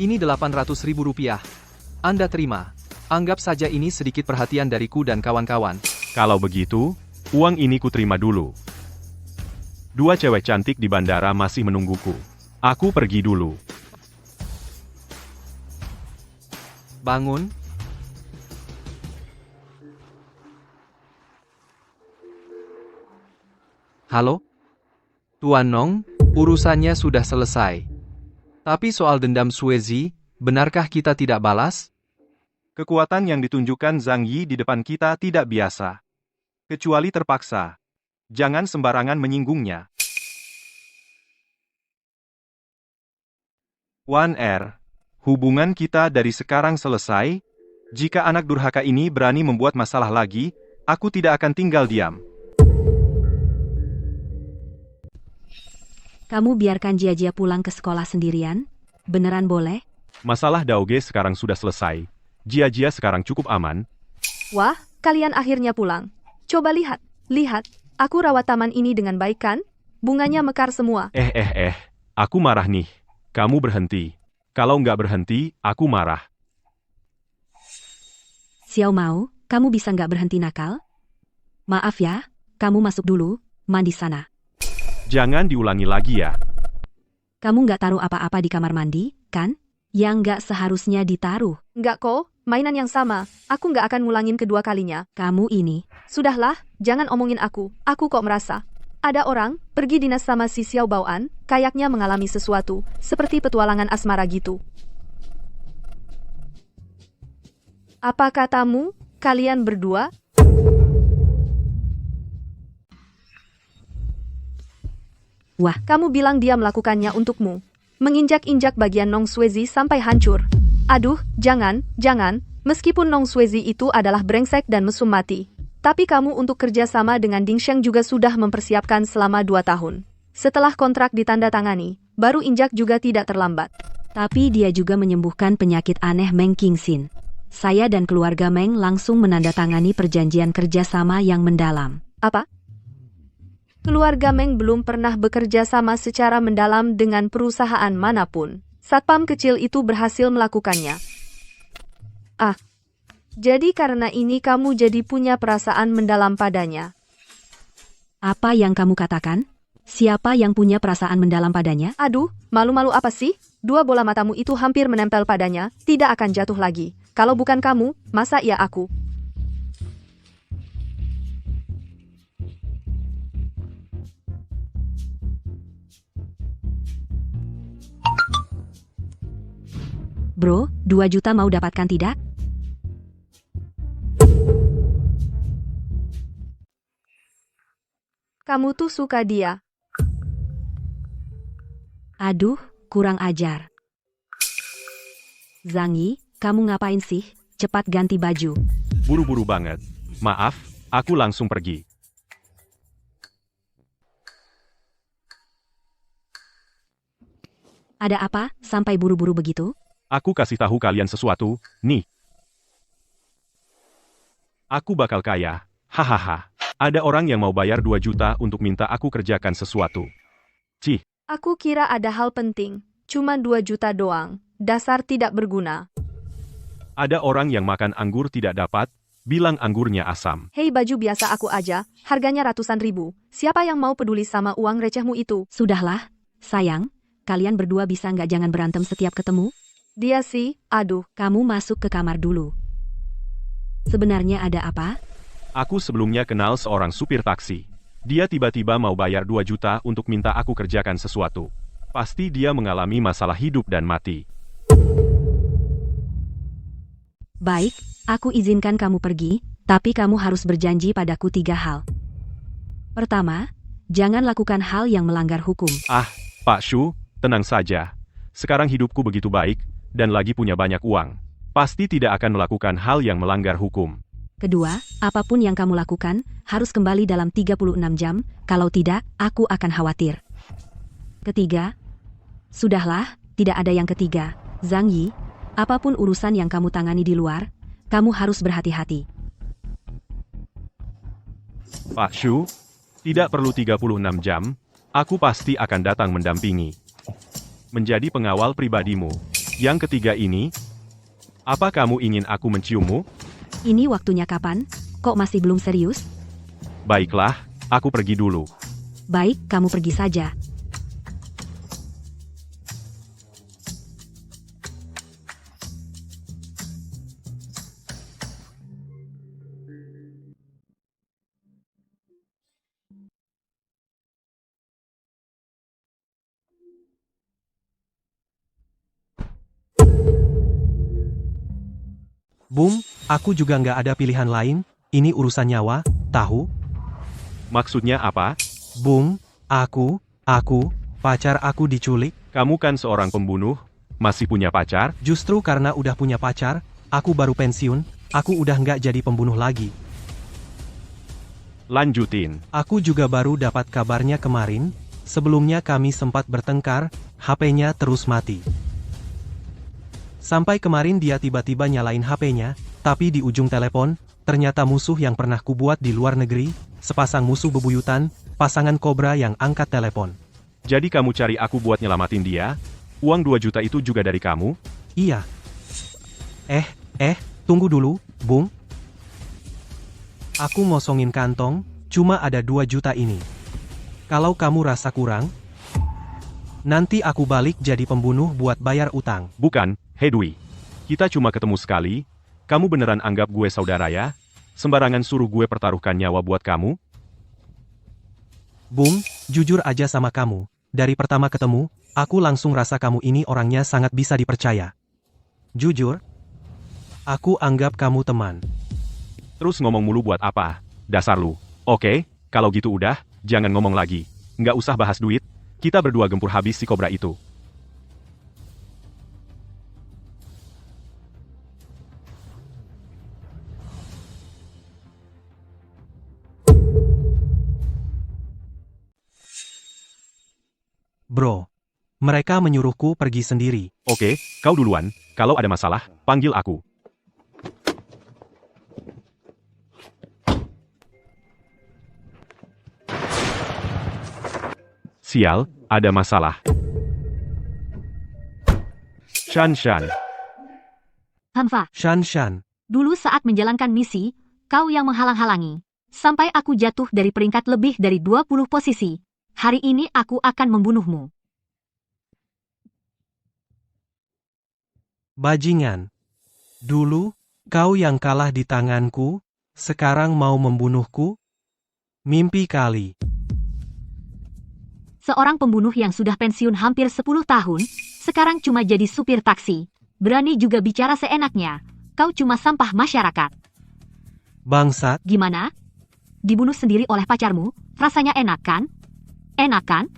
Ini 800.000 rupiah. Anda terima. Anggap saja ini sedikit perhatian dariku dan kawan-kawan. Kalau begitu, uang ini kuterima dulu. 2 cewek cantik di bandara masih menungguku. Aku pergi dulu. Bangun. Halo? Tuan Nong, urusannya sudah selesai. Tapi soal dendam Suezi, benarkah kita tidak balas? Kekuatan yang ditunjukkan Zhang Yi di depan kita tidak biasa. Kecuali terpaksa. Jangan sembarangan menyinggungnya. Wan Er, hubungan kita dari sekarang selesai. Jika anak durhaka ini berani membuat masalah lagi, aku tidak akan tinggal diam. Kamu biarkan Jia-Jia pulang ke sekolah sendirian? Beneran boleh? Masalah Daoge sekarang sudah selesai. Jia-Jia sekarang cukup aman. Wah, kalian akhirnya pulang. Coba lihat, aku rawat taman ini dengan baik kan? Bunganya mekar semua. Aku marah nih. Kamu berhenti. Kalau nggak berhenti, aku marah. Xiao Mao, kamu bisa nggak berhenti nakal? Maaf ya, kamu masuk dulu, mandi sana. Jangan diulangi lagi ya. Kamu nggak taruh apa-apa di kamar mandi, kan? Yang nggak seharusnya ditaruh. Nggak kok, mainan yang sama. Aku nggak akan ngulangin kedua kalinya. Kamu ini. Sudahlah, jangan omongin aku. Aku kok merasa. Ada orang, pergi dinas sama si Xiao Baoan, kayaknya mengalami sesuatu, seperti petualangan asmara gitu. Apa katamu, kalian berdua? Wah, kamu bilang dia melakukannya untukmu. Menginjak-injak bagian Nong Suezi sampai hancur. Aduh, jangan, meskipun Nong Suezi itu adalah brengsek dan mesum mati. Tapi kamu untuk kerja sama dengan Ding Sheng juga sudah mempersiapkan selama 2 tahun. Setelah kontrak ditandatangani, baru injak juga tidak terlambat. Tapi dia juga menyembuhkan penyakit aneh Meng Qingxin. Saya dan keluarga Meng langsung menandatangani perjanjian kerjasama yang mendalam. Apa? Keluarga Meng belum pernah bekerja sama secara mendalam dengan perusahaan manapun. Satpam kecil itu berhasil melakukannya. Jadi karena ini kamu jadi punya perasaan mendalam padanya. Apa yang kamu katakan? Siapa yang punya perasaan mendalam padanya? Aduh, malu-malu apa sih? 2 bola matamu itu hampir menempel padanya, tidak akan jatuh lagi. Kalau bukan kamu, masa iya aku? Bro, 2 juta mau dapatkan tidak? Kamu tuh suka dia. Aduh, kurang ajar. Zhang Yi, kamu ngapain sih? Cepat ganti baju. Buru-buru banget. Maaf, aku langsung pergi. Ada apa, sampai buru-buru begitu? Aku kasih tahu kalian sesuatu, nih. Aku bakal kaya, hahaha. Ada orang yang mau bayar 2 juta untuk minta aku kerjakan sesuatu. Cih. Aku kira ada hal penting, cuma 2 juta doang, dasar tidak berguna. Ada orang yang makan anggur tidak dapat, bilang anggurnya asam. Hei, baju biasa aku aja, harganya ratusan ribu. Siapa yang mau peduli sama uang recehmu itu? Sudahlah, sayang, kalian berdua bisa nggak jangan berantem setiap ketemu? Dia sih, aduh. Kamu masuk ke kamar dulu. Sebenarnya ada apa? Aku sebelumnya kenal seorang supir taksi. Dia tiba-tiba mau bayar 2 juta untuk minta aku kerjakan sesuatu. Pasti dia mengalami masalah hidup dan mati. Baik, aku izinkan kamu pergi, tapi kamu harus berjanji padaku 3 hal. Pertama, jangan lakukan hal yang melanggar hukum. Pak Shu, tenang saja. Sekarang hidupku begitu baik, dan lagi punya banyak uang. Pasti tidak akan melakukan hal yang melanggar hukum. Kedua, apapun yang kamu lakukan, harus kembali dalam 36 jam, kalau tidak, aku akan khawatir. Ketiga, sudahlah, tidak ada yang ketiga. Zhang Yi, apapun urusan yang kamu tangani di luar, kamu harus berhati-hati. Pak Shu, tidak perlu 36 jam, aku pasti akan datang mendampingi. Menjadi pengawal pribadimu. Yang ketiga ini, apa kamu ingin aku menciummu? Ini waktunya kapan? Kok masih belum serius? Baiklah, aku pergi dulu. Baik, kamu pergi saja. Bung, aku juga nggak ada pilihan lain, ini urusan nyawa, tahu? Maksudnya apa? Bung, pacar aku diculik. Kamu kan seorang pembunuh, masih punya pacar? Justru karena udah punya pacar, aku baru pensiun, aku udah nggak jadi pembunuh lagi. Lanjutin. Aku juga baru dapat kabarnya kemarin, sebelumnya kami sempat bertengkar, HP-nya terus mati. Sampai kemarin dia tiba-tiba nyalain HP-nya, tapi di ujung telepon, ternyata musuh yang pernah kubuat di luar negeri, sepasang musuh bebuyutan, pasangan kobra yang angkat telepon. Jadi kamu cari aku buat nyelamatin dia? Uang 2 juta itu juga dari kamu? Iya. Tunggu dulu, Bung. Aku ngosongin kantong, cuma ada 2 juta ini. Kalau kamu rasa kurang, nanti aku balik jadi pembunuh buat bayar utang. Bukan, Hedwi. Kita cuma ketemu sekali, kamu beneran anggap gue saudara ya? Sembarangan suruh gue pertaruhkan nyawa buat kamu? Bung, jujur aja sama kamu. Dari pertama ketemu, aku langsung rasa kamu ini orangnya sangat bisa dipercaya. Jujur, aku anggap kamu teman. Terus ngomong mulu buat apa? Dasar lu. Oke, kalau gitu udah, jangan ngomong lagi. Nggak usah bahas duit, kita berdua gempur habis si kobra itu. Bro, mereka menyuruhku pergi sendiri. Oke, kau duluan, kalau ada masalah, panggil aku. Sial, ada masalah. Shan. Hamfa, Shan. dulu saat menjalankan misi, kau yang menghalang-halangi. Sampai aku jatuh dari peringkat lebih dari 20 posisi. Hari ini aku akan membunuhmu. Bajingan. Dulu, kau yang kalah di tanganku, sekarang mau membunuhku? Mimpi kali. Seorang pembunuh yang sudah pensiun hampir 10 tahun, sekarang cuma jadi supir taksi. Berani juga bicara seenaknya. Kau cuma sampah masyarakat. Bangsat. Gimana? Dibunuh sendiri oleh pacarmu? Rasanya enak kan? Enak kan?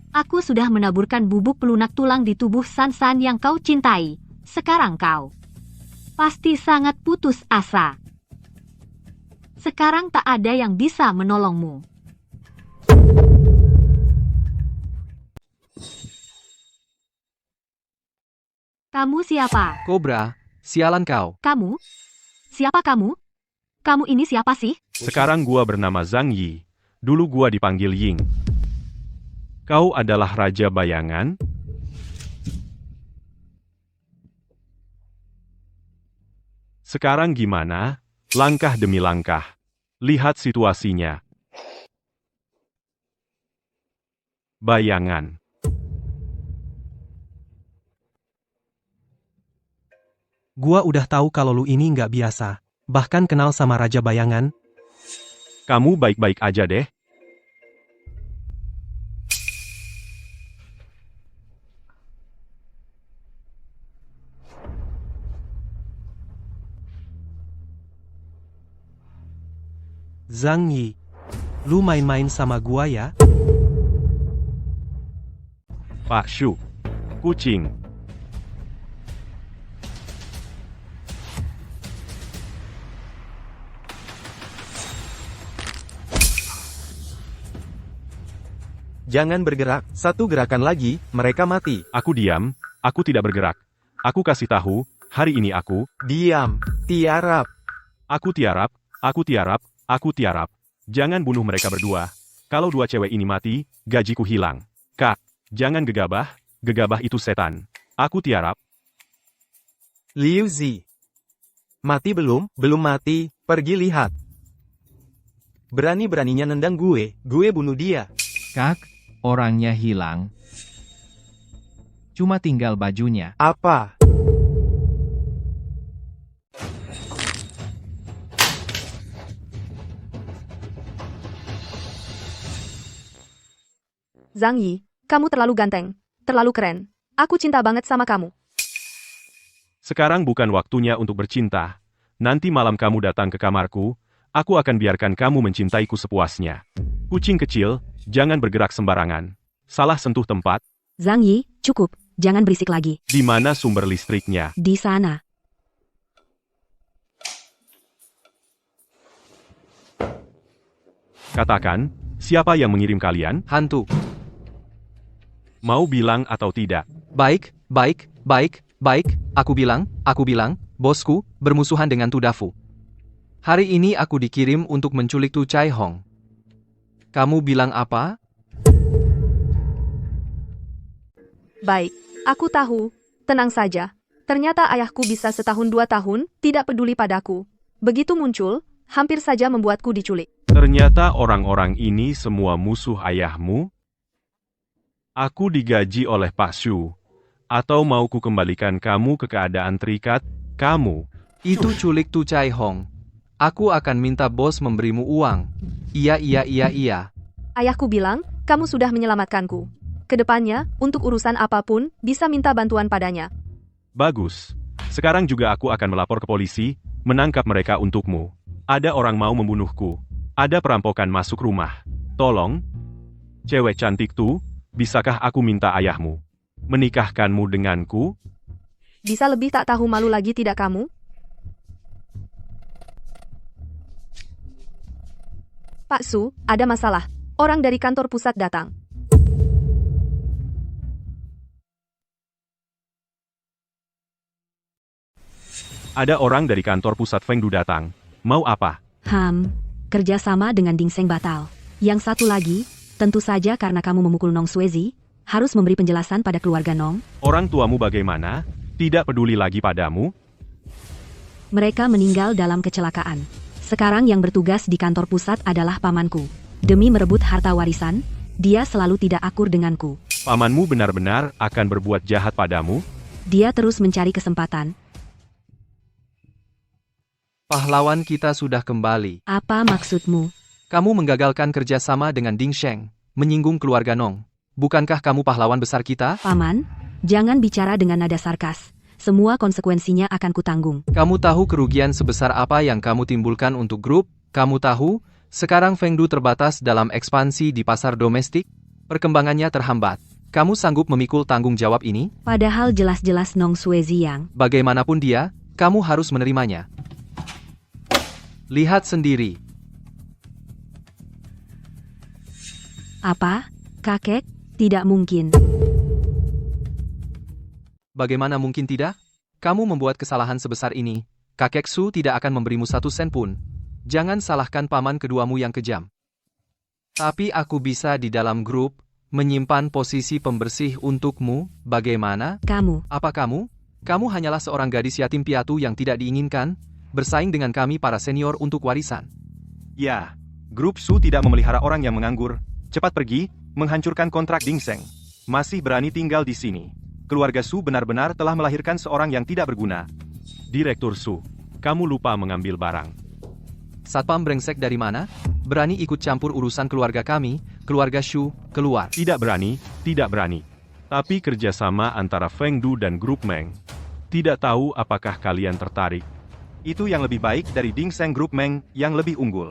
Aku sudah menaburkan bubuk pelunak tulang di tubuh San yang kau cintai. Sekarang kau pasti sangat putus asa. Sekarang tak ada yang bisa menolongmu. Kamu siapa? Kobra, sialan kau. Kamu? Siapa kamu? Kamu ini siapa sih? Sekarang gua bernama Zhang Yi. Dulu gua dipanggil Ying. Kau adalah Raja Bayangan? Sekarang gimana? Langkah demi langkah. Lihat situasinya. Bayangan. Gua udah tahu kalau lu ini nggak biasa. Bahkan kenal sama Raja Bayangan. Kamu baik-baik aja deh. Zhang Yi, lu main-main sama gua ya? Pak Shu. Kucing. Jangan bergerak, satu gerakan lagi, mereka mati. Aku diam, aku tidak bergerak. Aku kasih tahu, hari ini aku... Diam, tiarap. Aku tiarap, aku tiarap, aku tiarap. Jangan bunuh mereka berdua. Kalau dua cewek ini mati, gajiku hilang. Kak, jangan gegabah, gegabah itu setan. Aku tiarap. Liu Zi. Mati belum? Belum mati, pergi lihat. Berani-beraninya nendang gue bunuh dia. Kak, orangnya hilang. Cuma tinggal bajunya. Apa? Zhang Yi, kamu terlalu ganteng, terlalu keren. Aku cinta banget sama kamu. Sekarang bukan waktunya untuk bercinta. Nanti malam kamu datang ke kamarku, aku akan biarkan kamu mencintaiku sepuasnya. Kucing kecil, jangan bergerak sembarangan. Salah sentuh tempat. Zhang Yi, cukup. Jangan berisik lagi. Di mana sumber listriknya? Di sana. Katakan, siapa yang mengirim kalian? Hantu. Mau bilang atau tidak? Baik, aku bilang, bosku, bermusuhan dengan Tu Dafu. Hari ini aku dikirim untuk menculik Tu Chai Hong. Kamu bilang apa? Baik, aku tahu. Tenang saja. Ternyata ayahku bisa setahun 2 tahun, tidak peduli padaku. Begitu muncul, hampir saja membuatku diculik. Ternyata orang-orang ini semua musuh ayahmu? Aku digaji oleh Pak Shu. Atau mau ku kembalikan kamu ke keadaan terikat, kamu? Itu culik Tu Chai Hong. Aku akan minta bos memberimu uang. Iya. Ayahku bilang, kamu sudah menyelamatkanku. Kedepannya, untuk urusan apapun, bisa minta bantuan padanya. Bagus. Sekarang juga aku akan melapor ke polisi, menangkap mereka untukmu. Ada orang mau membunuhku. Ada perampokan masuk rumah. Tolong. Cewek cantik tuh, bisakah aku minta ayahmu menikahkanmu denganku? Bisa lebih tak tahu malu lagi tidak kamu? Pak Su, ada masalah. Orang dari kantor pusat datang. Ada orang dari kantor pusat Fengdu datang. Mau apa? Kerjasama dengan Ding Seng batal. Yang satu lagi, tentu saja karena kamu memukul Nong Suezi, harus memberi penjelasan pada keluarga Nong. Orang tuamu bagaimana? Tidak peduli lagi padamu? Mereka meninggal dalam kecelakaan. Sekarang yang bertugas di kantor pusat adalah pamanku. Demi merebut harta warisan, dia selalu tidak akur denganku. Pamanmu benar-benar akan berbuat jahat padamu? Dia terus mencari kesempatan. Pahlawan kita sudah kembali. Apa maksudmu? Kamu menggagalkan kerjasama dengan Ding Sheng, menyinggung keluarga Nong. Bukankah kamu pahlawan besar kita? Paman, jangan bicara dengan nada sarkas. Semua konsekuensinya akan kutanggung. Kamu tahu kerugian sebesar apa yang kamu timbulkan untuk grup? Kamu tahu, sekarang Fengdu terbatas dalam ekspansi di pasar domestik? Perkembangannya terhambat. Kamu sanggup memikul tanggung jawab ini? Padahal jelas-jelas Nong Suezi yang... Bagaimanapun dia, kamu harus menerimanya. Lihat sendiri. Apa? Kakek? Tidak mungkin. Bagaimana mungkin tidak? Kamu membuat kesalahan sebesar ini. Kakek Su tidak akan memberimu 1 sen pun. Jangan salahkan paman keduamu yang kejam. Tapi aku bisa di dalam grup, menyimpan posisi pembersih untukmu. Bagaimana? Kamu. Apa kamu? Kamu hanyalah seorang gadis yatim piatu yang tidak diinginkan, bersaing dengan kami para senior untuk warisan. Ya, grup Su tidak memelihara orang yang menganggur. Cepat pergi, menghancurkan kontrak Ding Seng. Masih berani tinggal di sini. Keluarga Su benar-benar telah melahirkan seorang yang tidak berguna. Direktur Su, kamu lupa mengambil barang. Satpam brengsek dari mana? Berani ikut campur urusan keluarga kami, keluarga Shu, keluar. Tidak berani, tidak berani. Tapi kerjasama antara Fengdu dan grup Meng. Tidak tahu apakah kalian tertarik. Itu yang lebih baik dari Ding Seng Group Meng yang lebih unggul.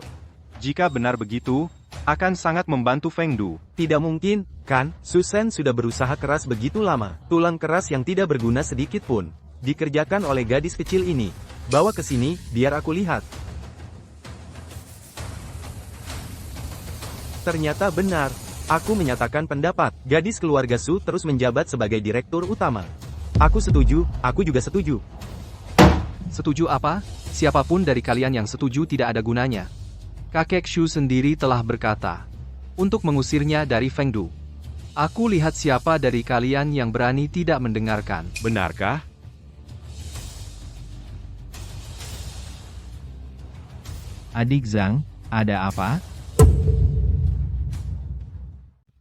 Jika benar begitu, akan sangat membantu Fengdu. Tidak mungkin, kan? Susan sudah berusaha keras begitu lama. Tulang keras yang tidak berguna sedikit pun. Dikerjakan oleh gadis kecil ini. Bawa ke sini, biar aku lihat. Ternyata benar. Aku menyatakan pendapat. Gadis keluarga Su terus menjabat sebagai direktur utama. Aku setuju, aku juga setuju. Setuju apa? Siapapun dari kalian yang setuju tidak ada gunanya. Kakek Shu sendiri telah berkata untuk mengusirnya dari Fengdu. Aku lihat siapa dari kalian yang berani tidak mendengarkan. Benarkah? Adik Zhang, ada apa?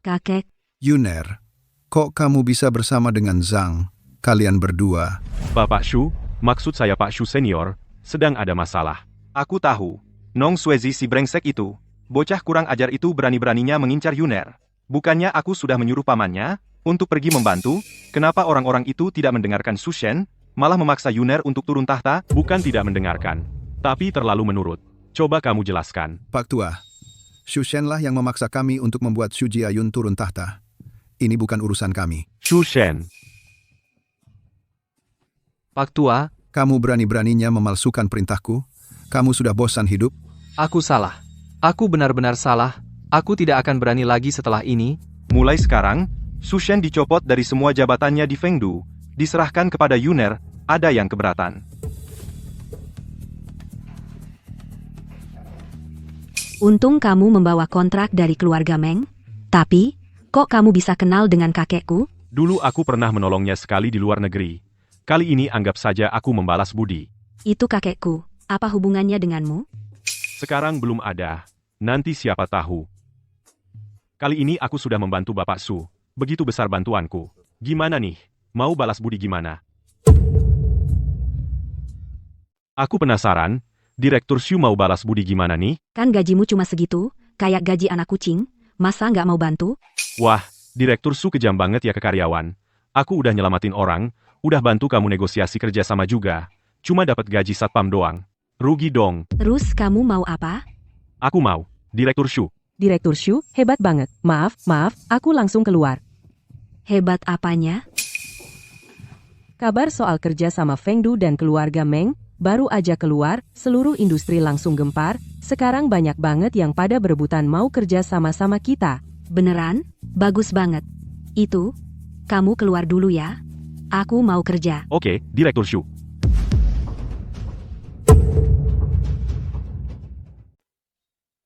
Kakek, Yuner, kok kamu bisa bersama dengan Zhang? Kalian berdua. Bapak Shu, maksud saya Pak Shu senior, sedang ada masalah. Aku tahu. Nong Suezi si brengsek itu, bocah kurang ajar itu berani-beraninya mengincar Yuner. Bukannya aku sudah menyuruh pamannya untuk pergi membantu, kenapa orang-orang itu tidak mendengarkan Su Shen, malah memaksa Yuner untuk turun tahta? Bukan tidak mendengarkan, tapi terlalu menurut. Coba kamu jelaskan. Pak Tua, Shu Shen-lah yang memaksa kami untuk membuat Xu Jiayun turun tahta. Ini bukan urusan kami. Su Shen. Pak Tua, Kamu berani-beraninya memalsukan perintahku? Kamu sudah bosan hidup? aku salah. Aku benar-benar salah. Aku tidak akan berani lagi setelah ini. Mulai sekarang, Su Shen dicopot dari semua jabatannya di Fengdu, diserahkan kepada Yuner, ada yang keberatan. Untung kamu membawa kontrak dari keluarga Meng. Tapi, kok kamu bisa kenal dengan kakekku? Dulu aku pernah menolongnya sekali di luar negeri. Kali ini anggap saja aku membalas budi. Itu kakekku. Apa hubungannya denganmu? Sekarang belum ada. Nanti siapa tahu. Kali ini aku sudah membantu Bapak Su. Begitu besar bantuanku. Gimana nih? Mau balas budi gimana? Aku penasaran, Direktur Shu mau balas budi gimana nih? Kan gajimu cuma segitu, kayak gaji anak kucing. Masa nggak mau bantu? Wah, Direktur Su kejam banget ya ke karyawan. Aku udah nyelamatin orang, udah bantu kamu negosiasi kerja sama juga. Cuma dapat gaji satpam doang. Rugi dong. Terus kamu mau apa? Aku mau. Direktur Shu. Direktur Shu, hebat banget. Maaf, aku langsung keluar. Hebat apanya? Kabar soal kerja sama Fengdu dan keluarga Meng, baru aja keluar, seluruh industri langsung gempar, sekarang banyak banget yang pada berebutan mau kerja sama-sama kita. Beneran? Bagus banget. Itu, kamu keluar dulu ya. Aku mau kerja. Oke, Direktur Shu.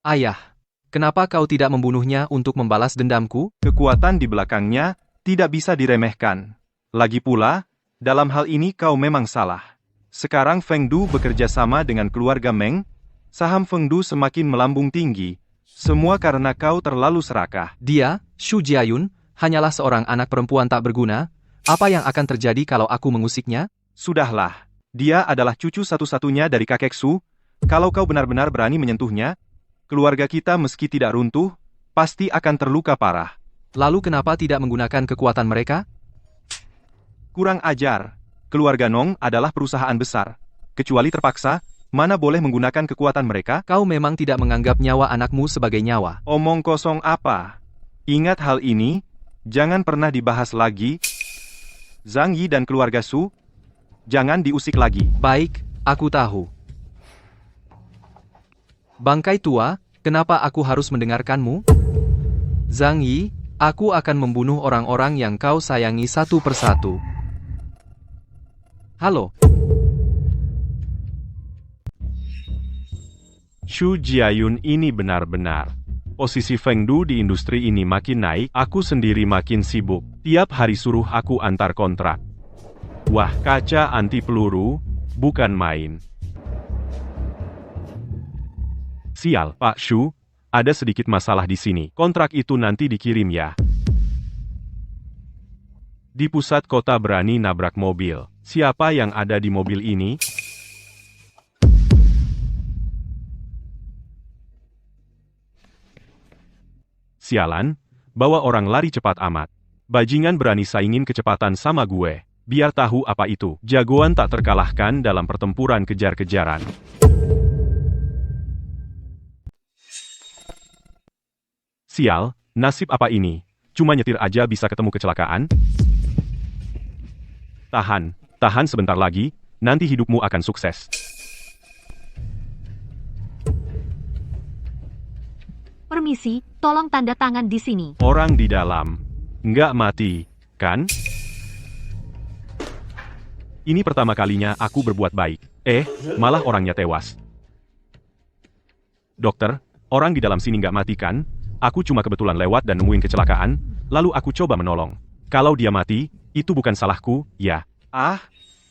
Ayah, kenapa kau tidak membunuhnya untuk membalas dendamku? Kekuatan di belakangnya tidak bisa diremehkan. Lagi pula, dalam hal ini kau memang salah. Sekarang Fengdu bekerja sama dengan keluarga Meng, saham Fengdu semakin melambung tinggi. Semua karena kau terlalu serakah. Dia, Xu Jiayun, hanyalah seorang anak perempuan tak berguna. Apa yang akan terjadi kalau aku mengusiknya? Sudahlah, dia adalah cucu satu-satunya dari kakek Su. Kalau kau benar-benar berani menyentuhnya, keluarga kita meski tidak runtuh, pasti akan terluka parah. Lalu kenapa tidak menggunakan kekuatan mereka? Kurang ajar. Keluarga Nong adalah perusahaan besar. Kecuali terpaksa, mana boleh menggunakan kekuatan mereka? Kau memang tidak menganggap nyawa anakmu sebagai nyawa. Omong kosong apa? Ingat hal ini, jangan pernah dibahas lagi. Zhang Yi dan keluarga Su, jangan diusik lagi. Baik, aku tahu. Bangkai tua, kenapa aku harus mendengarkanmu? Zhang Yi, aku akan membunuh orang-orang yang kau sayangi satu persatu. Halo. Xu Jiayun ini benar-benar. Posisi Fengdu di industri ini makin naik, aku sendiri makin sibuk. Tiap hari suruh aku antar kontrak. Wah, kaca anti peluru, bukan main. Sial, Pak Shu, ada sedikit masalah di sini. Kontrak itu nanti dikirim ya. Di pusat kota berani nabrak mobil. Siapa yang ada di mobil ini? Sialan, bawa orang lari cepat amat. Bajingan berani saingin kecepatan sama gue. Biar tahu apa itu. Jagoan tak terkalahkan dalam pertempuran kejar-kejaran. Sial, nasib apa ini? Cuma nyetir aja bisa ketemu kecelakaan? Tahan sebentar lagi, nanti hidupmu akan sukses. Permisi, tolong tanda tangan di sini. Orang di dalam. Nggak mati, kan? Ini pertama kalinya aku berbuat baik. Malah orangnya tewas. Dokter, orang di dalam sini nggak mati kan? Aku cuma kebetulan lewat dan nemuin kecelakaan, lalu aku coba menolong. Kalau dia mati, itu bukan salahku, ya.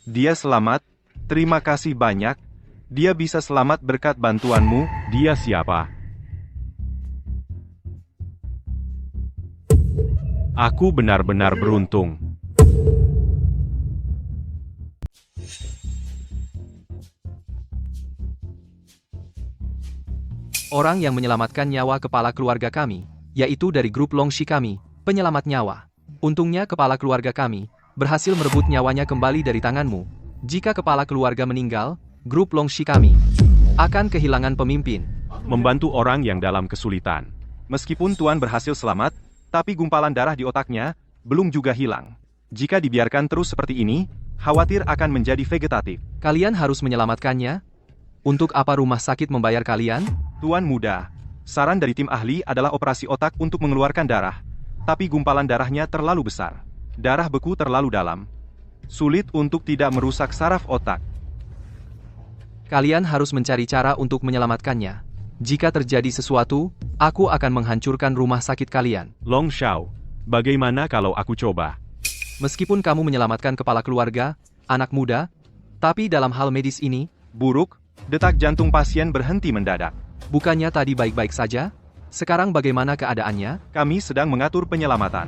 Dia selamat. Terima kasih banyak. Dia bisa selamat berkat bantuanmu. Dia siapa? Aku benar-benar beruntung. Orang yang menyelamatkan nyawa kepala keluarga kami, yaitu dari grup Longxi kami, penyelamat nyawa. Untungnya kepala keluarga kami berhasil merebut nyawanya kembali dari tanganmu. Jika kepala keluarga meninggal, grup Longxi kami akan kehilangan pemimpin. Membantu orang yang dalam kesulitan. Meskipun Tuan berhasil selamat, tapi gumpalan darah di otaknya belum juga hilang. Jika dibiarkan terus seperti ini, khawatir akan menjadi vegetatif. Kalian harus menyelamatkannya? Untuk apa rumah sakit membayar kalian? Tuan muda, saran dari tim ahli adalah operasi otak untuk mengeluarkan darah. Tapi gumpalan darahnya terlalu besar. Darah beku terlalu dalam. Sulit untuk tidak merusak saraf otak. Kalian harus mencari cara untuk menyelamatkannya. Jika terjadi sesuatu, aku akan menghancurkan rumah sakit kalian. Long Xiao, bagaimana kalau aku coba? Meskipun kamu menyelamatkan kepala keluarga, anak muda, tapi dalam hal medis ini, buruk, detak jantung pasien berhenti mendadak. Bukannya tadi baik-baik saja? Sekarang bagaimana keadaannya? Kami sedang mengatur penyelamatan.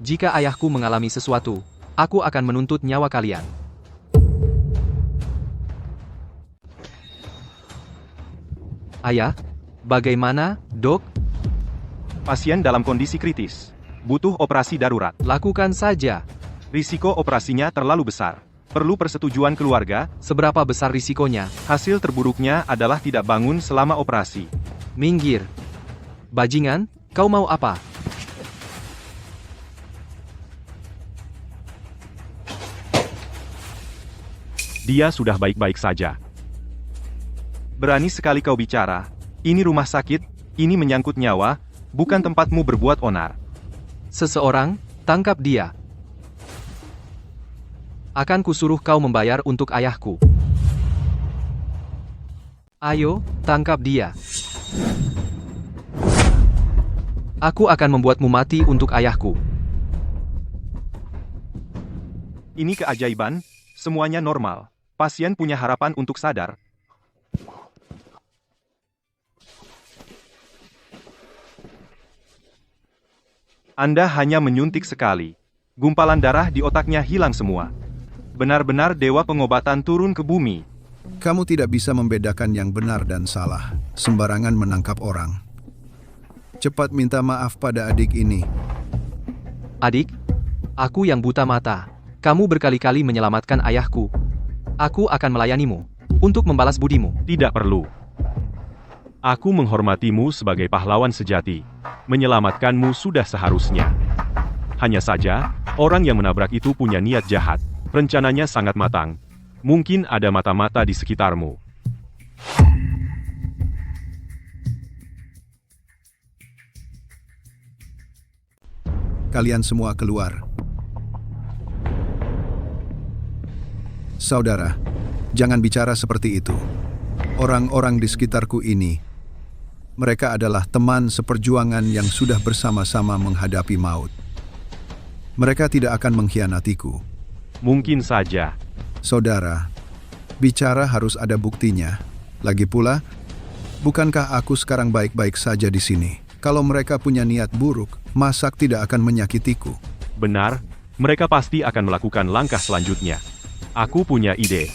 Jika ayahku mengalami sesuatu, aku akan menuntut nyawa kalian. Ayah, bagaimana, dok? Pasien dalam kondisi kritis. Butuh operasi darurat. Lakukan saja. Risiko operasinya terlalu besar. Perlu persetujuan keluarga. Seberapa besar risikonya? Hasil terburuknya adalah tidak bangun selama operasi. Minggir. Bajingan, kau mau apa? Dia sudah baik-baik saja. Berani sekali kau bicara. Ini rumah sakit, ini menyangkut nyawa, bukan tempatmu berbuat onar. Seseorang, tangkap dia. Akan kusuruh kau membayar untuk ayahku. Ayo, tangkap dia. Aku akan membuatmu mati untuk ayahku. Ini keajaiban, semuanya normal. Pasien punya harapan untuk sadar. Anda hanya menyuntik sekali. Gumpalan darah di otaknya hilang semua. Benar-benar dewa pengobatan turun ke bumi. Kamu tidak bisa membedakan yang benar dan salah, sembarangan menangkap orang. Cepat minta maaf pada adik ini. Adik, aku yang buta mata. Kamu berkali-kali menyelamatkan ayahku. Aku akan melayanimu untuk membalas budimu. Tidak perlu. Aku menghormatimu sebagai pahlawan sejati. Menyelamatkanmu sudah seharusnya. Hanya saja, orang yang menabrak itu punya niat jahat. Rencananya sangat matang. Mungkin ada mata-mata di sekitarmu. Kalian semua keluar. Saudara, jangan bicara seperti itu. Orang-orang di sekitarku ini, mereka adalah teman seperjuangan yang sudah bersama-sama menghadapi maut. Mereka tidak akan mengkhianatiku. Mungkin saja. Saudara, bicara harus ada buktinya. Lagi pula, bukankah aku sekarang baik-baik saja di sini? Kalau mereka punya niat buruk, Masak tidak akan menyakitiku. Benar, mereka pasti akan melakukan langkah selanjutnya. Aku punya ide.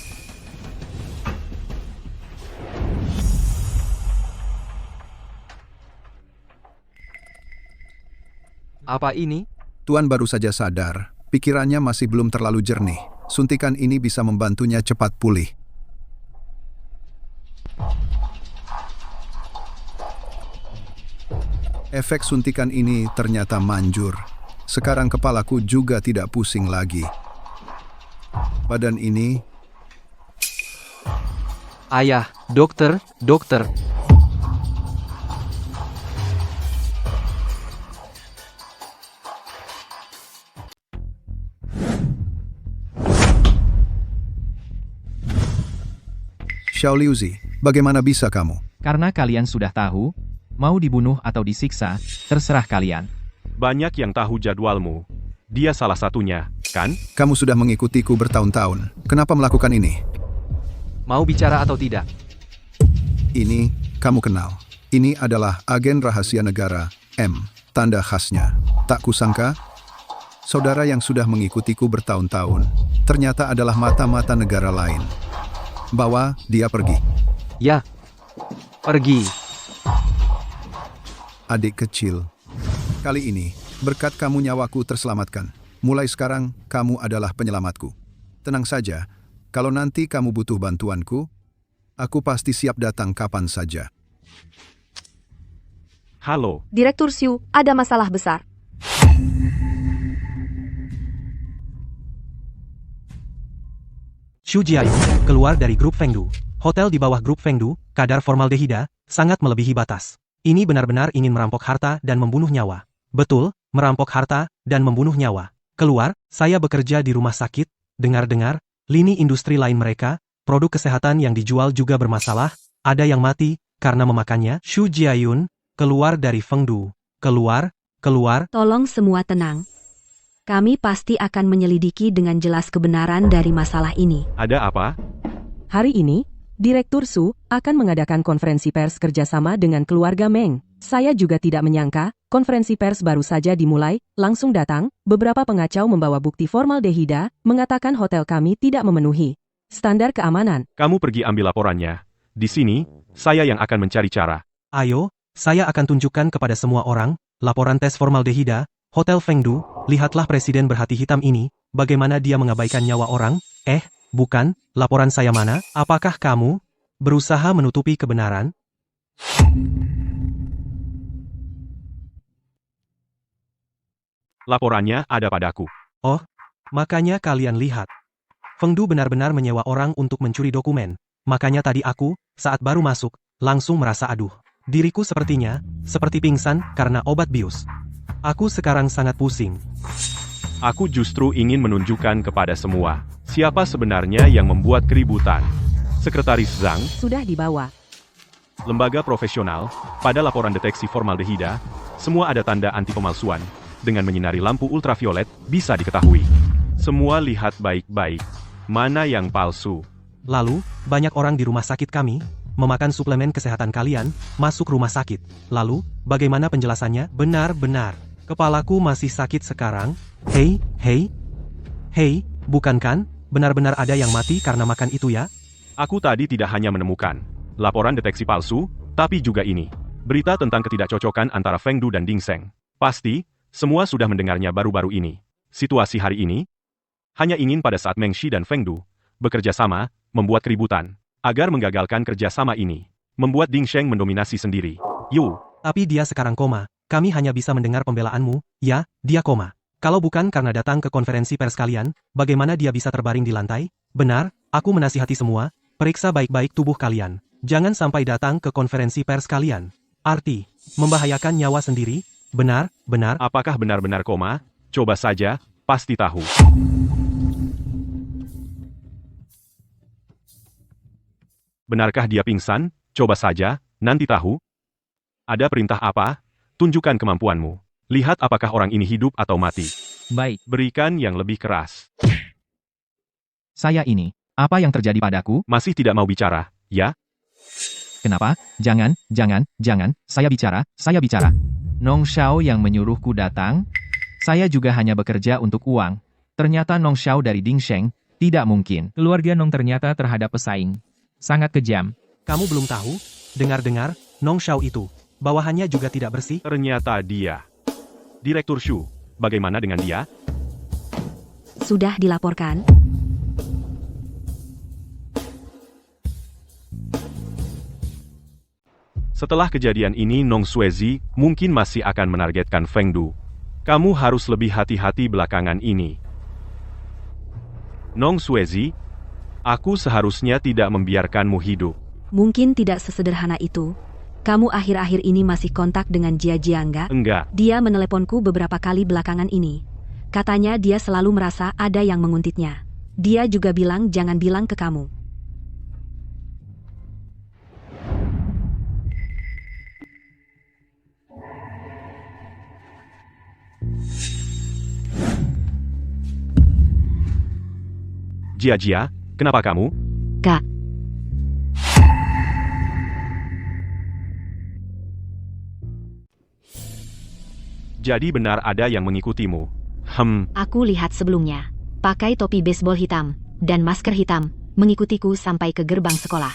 Apa ini? Tuan baru saja sadar. Pikirannya masih belum terlalu jernih. Suntikan ini bisa membantunya cepat pulih. Efek suntikan ini ternyata manjur. Sekarang kepalaku juga tidak pusing lagi. Badan ini... Ayah, dokter. Xiao Liuzi, bagaimana bisa kamu? Karena kalian sudah tahu, mau dibunuh atau disiksa, terserah kalian. Banyak yang tahu jadwalmu. Dia salah satunya, kan? Kamu sudah mengikutiku bertahun-tahun. Kenapa melakukan ini? Mau bicara atau tidak? Ini, kamu kenal. Ini adalah agen rahasia negara, M. Tanda khasnya. Tak kusangka, saudara yang sudah mengikutiku bertahun-tahun, ternyata adalah mata-mata negara lain. Bawa dia pergi. Ya, pergi. Adik kecil. Kali ini, berkat kamu nyawaku terselamatkan. Mulai sekarang, kamu adalah penyelamatku. Tenang saja, kalau nanti kamu butuh bantuanku, aku pasti siap datang kapan saja. Halo, Direktur Xu, ada masalah besar. Xu Jiayun keluar dari grup Fengdu. Hotel di bawah grup Fengdu, kadar formaldehida, sangat melebihi batas. Ini benar-benar ingin merampok harta dan membunuh nyawa. Betul, merampok harta dan membunuh nyawa. Keluar, saya bekerja di rumah sakit, dengar-dengar, lini industri lain mereka, produk kesehatan yang dijual juga bermasalah, ada yang mati karena memakannya. Xu Jiayun keluar dari Fengdu. Keluar. Tolong semua tenang. Kami pasti akan menyelidiki dengan jelas kebenaran dari masalah ini. ada apa? Hari ini, Direktur Su akan mengadakan konferensi pers kerjasama dengan keluarga Meng. Saya juga tidak menyangka, konferensi pers baru saja dimulai, langsung datang, beberapa pengacau membawa bukti formaldehida, mengatakan hotel kami tidak memenuhi standar keamanan. Kamu pergi ambil laporannya. Di sini, saya yang akan mencari cara. Ayo, saya akan tunjukkan kepada semua orang, laporan tes formaldehida, Hotel Fengdu, lihatlah presiden berhati hitam ini, bagaimana dia mengabaikan nyawa orang, bukan, laporan saya mana, apakah kamu berusaha menutupi kebenaran? Laporannya ada padaku. Oh, makanya kalian lihat. Fengdu benar-benar menyewa orang untuk mencuri dokumen, makanya tadi aku, saat baru masuk, langsung merasa aduh. Diriku sepertinya, seperti pingsan karena obat bius. Aku sekarang sangat pusing. Aku justru ingin menunjukkan kepada semua, siapa sebenarnya yang membuat keributan. Sekretaris Zhang, Sudah dibawa. lembaga profesional, pada laporan deteksi formaldehida, semua ada tanda anti pemalsuan. Dengan menyinari lampu ultraviolet, bisa diketahui. Semua lihat baik-baik. Mana yang palsu? Lalu, banyak orang di rumah sakit kami, memakan suplemen kesehatan kalian, masuk rumah sakit. Lalu, bagaimana penjelasannya? Benar-benar. Kepalaku masih sakit sekarang. Hei, bukan kan? Benar-benar ada yang mati karena makan itu ya? Aku tadi tidak hanya menemukan laporan deteksi palsu, tapi juga ini. Berita tentang ketidakcocokan antara Fengdu dan Ding Sheng. Pasti, semua sudah mendengarnya baru-baru ini. Situasi hari ini, hanya ingin pada saat Meng Shi dan Fengdu bekerja sama, membuat keributan, agar menggagalkan kerjasama ini. Membuat Ding Sheng mendominasi sendiri. Tapi dia sekarang koma. Kami hanya bisa mendengar pembelaanmu, ya, dia koma. Kalau bukan karena datang ke konferensi pers kalian, bagaimana dia bisa terbaring di lantai? Benar, aku menasihati semua, periksa baik-baik tubuh kalian. Jangan sampai datang ke konferensi pers kalian. Arti, membahayakan nyawa sendiri? Benar. Apakah benar-benar koma? Coba saja, pasti tahu. Benarkah dia pingsan? Coba saja, nanti tahu. Ada perintah apa? Tunjukkan kemampuanmu. Lihat apakah orang ini hidup atau mati. Baik, Berikan yang lebih keras. saya ini. Apa yang terjadi padaku? Masih tidak mau bicara, ya? Kenapa? Jangan. Saya bicara. Nong Xiao yang menyuruhku datang? Saya juga hanya bekerja untuk uang. Ternyata Nong Xiao dari Ding Sheng, tidak mungkin. Keluarga Nong ternyata terhadap pesaing. Sangat kejam. Kamu belum tahu? Dengar-dengar, Nong Xiao itu, bawahannya juga tidak bersih? Ternyata dia. Direktur Xu, bagaimana dengan dia? Sudah dilaporkan. Setelah kejadian ini Nong Suezi mungkin masih akan menargetkan Fengdu. Kamu harus lebih hati-hati belakangan ini. Nong Suezi, aku seharusnya tidak membiarkanmu hidup. Mungkin tidak sesederhana itu. Kamu akhir-akhir ini masih kontak dengan Jia Jiangga? Enggak. Dia meneleponku beberapa kali belakangan ini. Katanya dia selalu merasa ada yang menguntitnya. Dia juga bilang jangan bilang ke kamu. Jia, kenapa kamu? Kak, Jadi benar ada yang mengikutimu. aku lihat sebelumnya. Pakai topi baseball hitam dan masker hitam, mengikutiku sampai ke gerbang sekolah.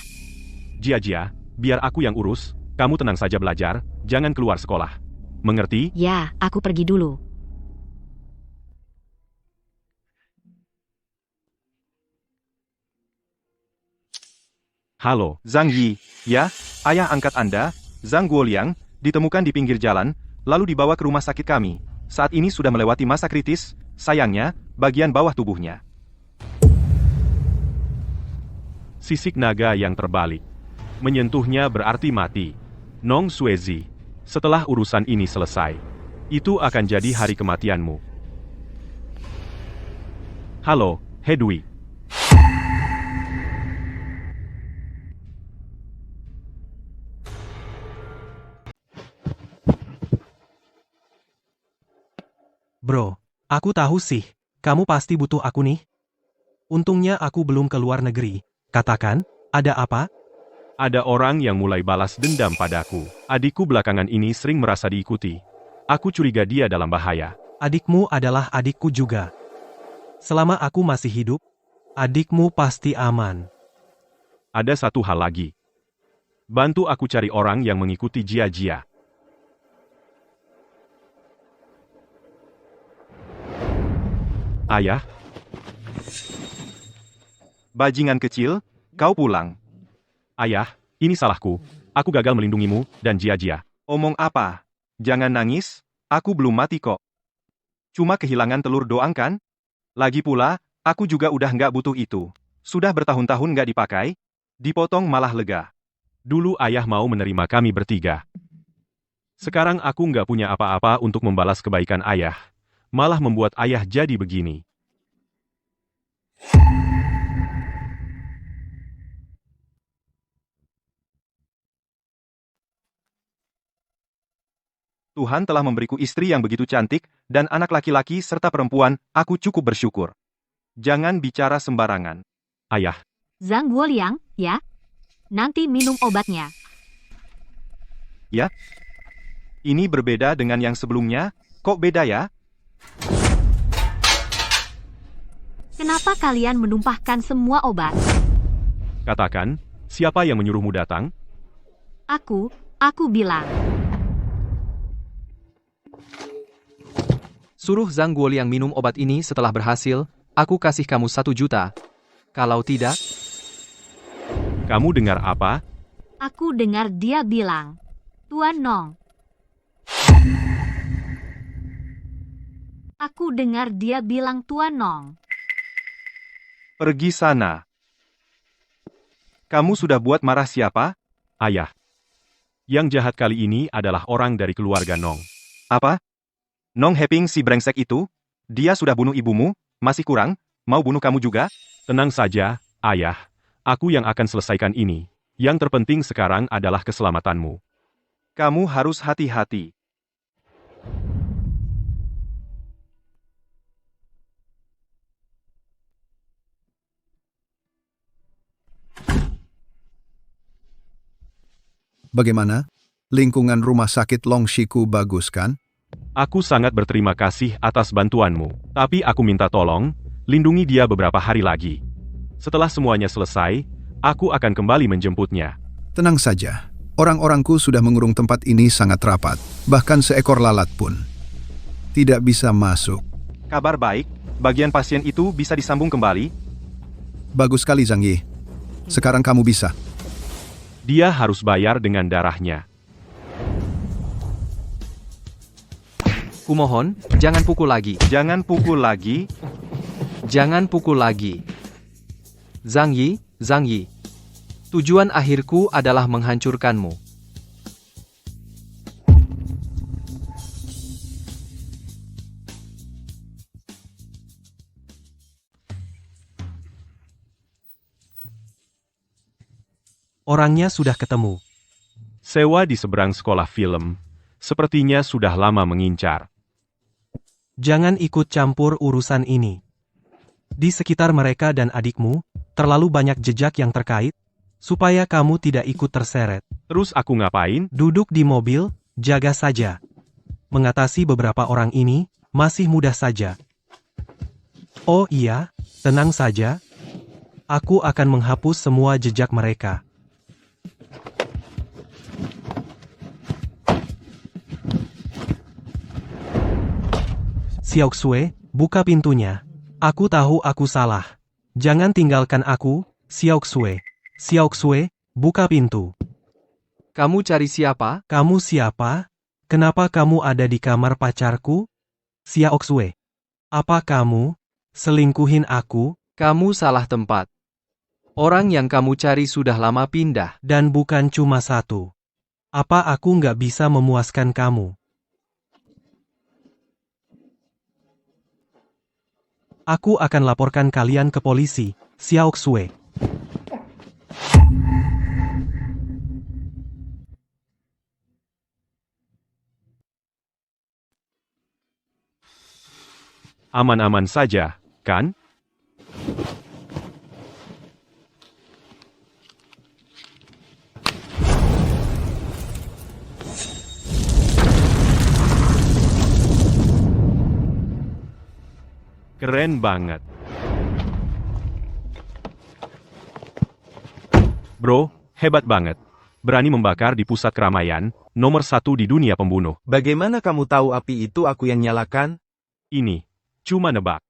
Jia, biar aku yang urus. Kamu tenang saja belajar, jangan keluar sekolah. Mengerti? Ya, aku pergi dulu. Halo. Zhang Yi, ya, ayah angkat Anda, Zhang Guoliang, ditemukan di pinggir jalan, lalu dibawa ke rumah sakit kami. Saat ini sudah melewati masa kritis, sayangnya, bagian bawah tubuhnya. Sisik naga yang terbalik. Menyentuhnya berarti mati. Nong Suezi. Setelah urusan ini selesai, itu akan jadi hari kematianmu. Halo, Hedwig. Bro, aku tahu sih, kamu pasti butuh aku nih. Untungnya aku belum ke luar negeri. Katakan, ada apa? Ada orang yang mulai balas dendam padaku. Adikku belakangan ini sering merasa diikuti. Aku curiga dia dalam bahaya. Adikmu adalah adikku juga. Selama aku masih hidup, adikmu pasti aman. Ada satu hal lagi. Bantu aku cari orang yang mengikuti Jia. Ayah, Bajingan kecil, kau pulang. ayah, ini salahku. Aku gagal melindungimu dan Jia. Omong apa? Jangan nangis, aku belum mati kok. Cuma kehilangan telur doang kan? Lagi pula, aku juga udah nggak butuh itu. Sudah bertahun-tahun nggak dipakai, dipotong malah lega. Dulu ayah mau menerima kami bertiga. Sekarang aku nggak punya apa-apa untuk membalas kebaikan ayah. Malah membuat ayah jadi begini. Tuhan telah memberiku istri yang begitu cantik, dan anak laki-laki serta perempuan, aku cukup bersyukur. Jangan bicara sembarangan. Ayah, Zhang Guoliang, ya? Nanti minum obatnya. Ya? Ini berbeda dengan yang sebelumnya, kok beda ya? Kenapa kalian menumpahkan semua obat? katakan, siapa yang menyuruhmu datang? Aku bilang. Suruh Zhang Guoliang minum obat ini setelah berhasil, aku kasih kamu 1 juta. Kalau tidak, Kamu dengar apa? Aku dengar dia bilang, Tuan Nong. Aku dengar dia bilang Tuan Nong. Pergi sana. Kamu sudah buat marah siapa? Ayah. Yang jahat kali ini adalah orang dari keluarga Nong. Apa? Nong Heping si brengsek itu? Dia sudah bunuh ibumu? Masih kurang? Mau bunuh kamu juga? Tenang saja, ayah. Aku yang akan selesaikan ini. Yang terpenting sekarang adalah keselamatanmu. Kamu harus hati-hati. Bagaimana? Lingkungan rumah sakit Longshiku bagus kan? Aku sangat berterima kasih atas bantuanmu. Tapi aku minta tolong, lindungi dia beberapa hari lagi. Setelah semuanya selesai, aku akan kembali menjemputnya. Tenang saja. Orang-orangku sudah mengurung tempat ini sangat rapat. Bahkan seekor lalat pun tidak bisa masuk. Kabar baik, bagian pasien itu bisa disambung kembali. Bagus sekali Zhang Yi. Sekarang kamu bisa. Dia harus bayar dengan darahnya. kumohon, jangan pukul lagi. Jangan pukul lagi. Jangan pukul lagi. Zhang Yi. Tujuan akhirku adalah menghancurkanmu. Orangnya sudah ketemu. Sewa di seberang sekolah film. Sepertinya sudah lama mengincar. Jangan ikut campur urusan ini. Di sekitar mereka dan adikmu, terlalu banyak jejak yang terkait, supaya kamu tidak ikut terseret. Terus aku ngapain? Duduk di mobil, jaga saja. Mengatasi beberapa orang ini, masih mudah saja. Oh iya, tenang saja. Aku akan menghapus semua jejak mereka. Xiaoxue, buka pintunya. Aku tahu aku salah. Jangan tinggalkan aku, Xiaoxue. Xiaoxue, buka pintu. Kamu cari siapa? Kamu siapa? Kenapa kamu ada di kamar pacarku? Xiaoxue. Apa kamu selingkuhin aku? Kamu salah tempat. Orang yang kamu cari sudah lama pindah. Dan bukan cuma satu. Apa aku nggak bisa memuaskan kamu? Aku akan laporkan kalian ke polisi, Xiaoxue. Aman-aman saja, kan? Keren banget. Bro, hebat banget. Berani membakar di pusat keramaian, nomor 1 di dunia pembunuh. Bagaimana kamu tahu api itu aku yang nyalakan? Ini, cuma nebak.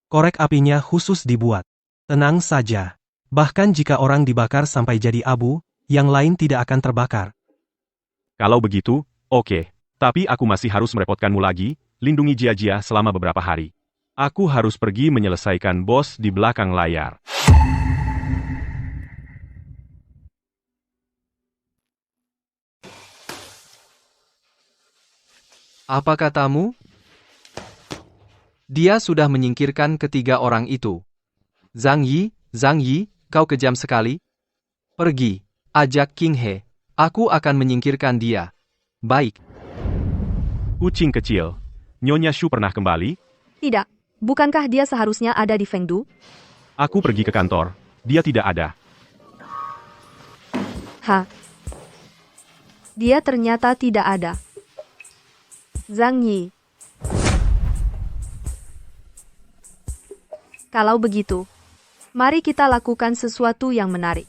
Korek apinya khusus dibuat. Tenang saja. Bahkan jika orang dibakar sampai jadi abu, yang lain tidak akan terbakar. Kalau begitu, oke. Tapi aku masih harus merepotkanmu lagi, lindungi Jia-Jia selama beberapa hari. Aku harus pergi menyelesaikan bos di belakang layar. Apa katamu? Dia sudah menyingkirkan ketiga orang itu. Zhang Yi, kau kejam sekali. Pergi, ajak King He. Aku akan menyingkirkan dia. Baik. Kucing kecil. Nyonya Shu pernah kembali? Tidak. Bukankah dia seharusnya ada di Fengdu? Aku pergi ke kantor. Dia tidak ada. Dia ternyata tidak ada. Zhang Yi. Kalau begitu, mari kita lakukan sesuatu yang menarik.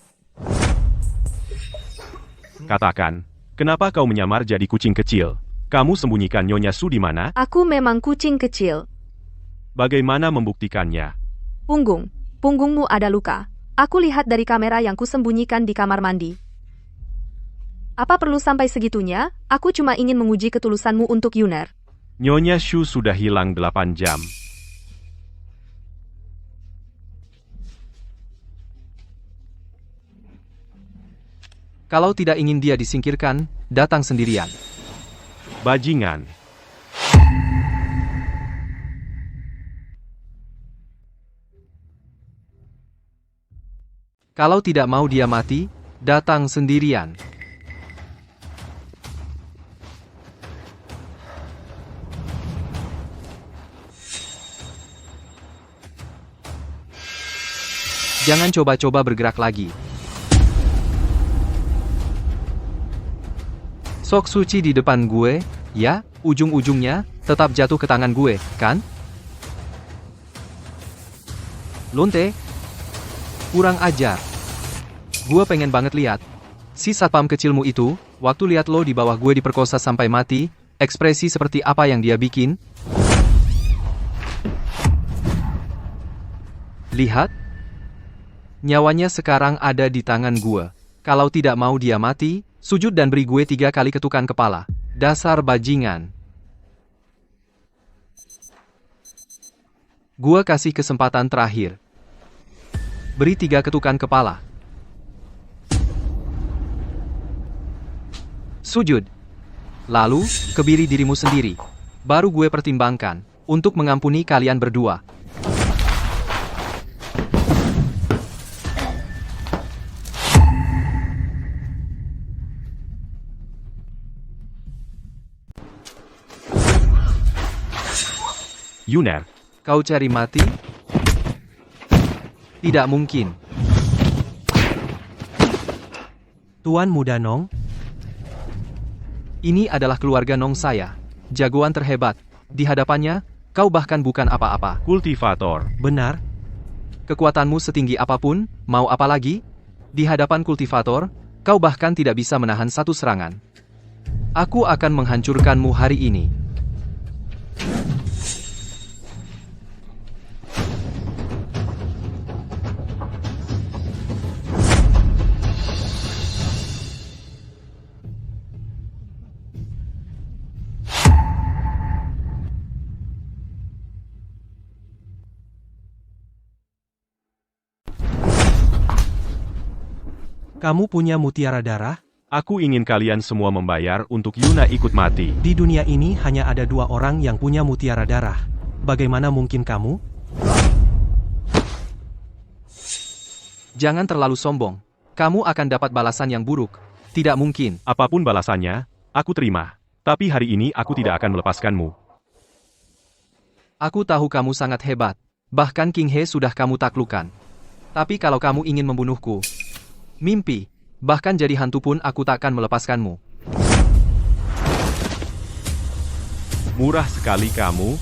Katakan, kenapa kau menyamar jadi kucing kecil? Kamu sembunyikan Nyonya Shu di mana? Aku memang kucing kecil. Bagaimana membuktikannya? Punggungmu ada luka. Aku lihat dari kamera yang kusembunyikan di kamar mandi. Apa perlu sampai segitunya? Aku cuma ingin menguji ketulusanmu untuk Yuner. Nyonya Shu sudah hilang 8 jam. Kalau tidak ingin dia disingkirkan, datang sendirian. Bajingan. Kalau tidak mau dia mati, datang sendirian. Jangan coba-coba bergerak lagi. Sok suci di depan gue, ya, ujung-ujungnya, tetap jatuh ke tangan gue, kan? Lonte. Kurang ajar. Gue pengen banget lihat. Si satpam kecilmu itu, waktu lihat lo di bawah gue diperkosa sampai mati, ekspresi seperti apa yang dia bikin? Lihat. Nyawanya sekarang ada di tangan gue. Kalau tidak mau dia mati, sujud dan beri gue 3 kali ketukan kepala. Dasar bajingan. Gue kasih kesempatan terakhir. Beri 3 ketukan kepala. Sujud. Lalu, kebiri dirimu sendiri. Baru gue pertimbangkan, untuk mengampuni kalian berdua. Yuner. Kau cari mati? Tidak mungkin. Tuan Muda Nong, Ini adalah keluarga Nong saya. Jagoan terhebat. Di hadapannya, kau bahkan bukan apa-apa. Kultivator. benar? Kekuatanmu setinggi apapun, mau apa lagi? Di hadapan kultivator, kau bahkan tidak bisa menahan satu serangan. Aku akan menghancurkanmu hari ini. Kamu punya mutiara darah? Aku ingin kalian semua membayar untuk Yuna ikut mati. Di dunia ini hanya ada 2 orang yang punya mutiara darah. Bagaimana mungkin kamu? Jangan terlalu sombong. Kamu akan dapat balasan yang buruk. Tidak mungkin. Apapun balasannya, aku terima. Tapi hari ini aku tidak akan melepaskanmu. Aku tahu kamu sangat hebat. Bahkan King He sudah kamu taklukkan. Tapi kalau kamu ingin membunuhku, mimpi, bahkan jadi hantu pun aku takkan melepaskanmu. Murah sekali kamu.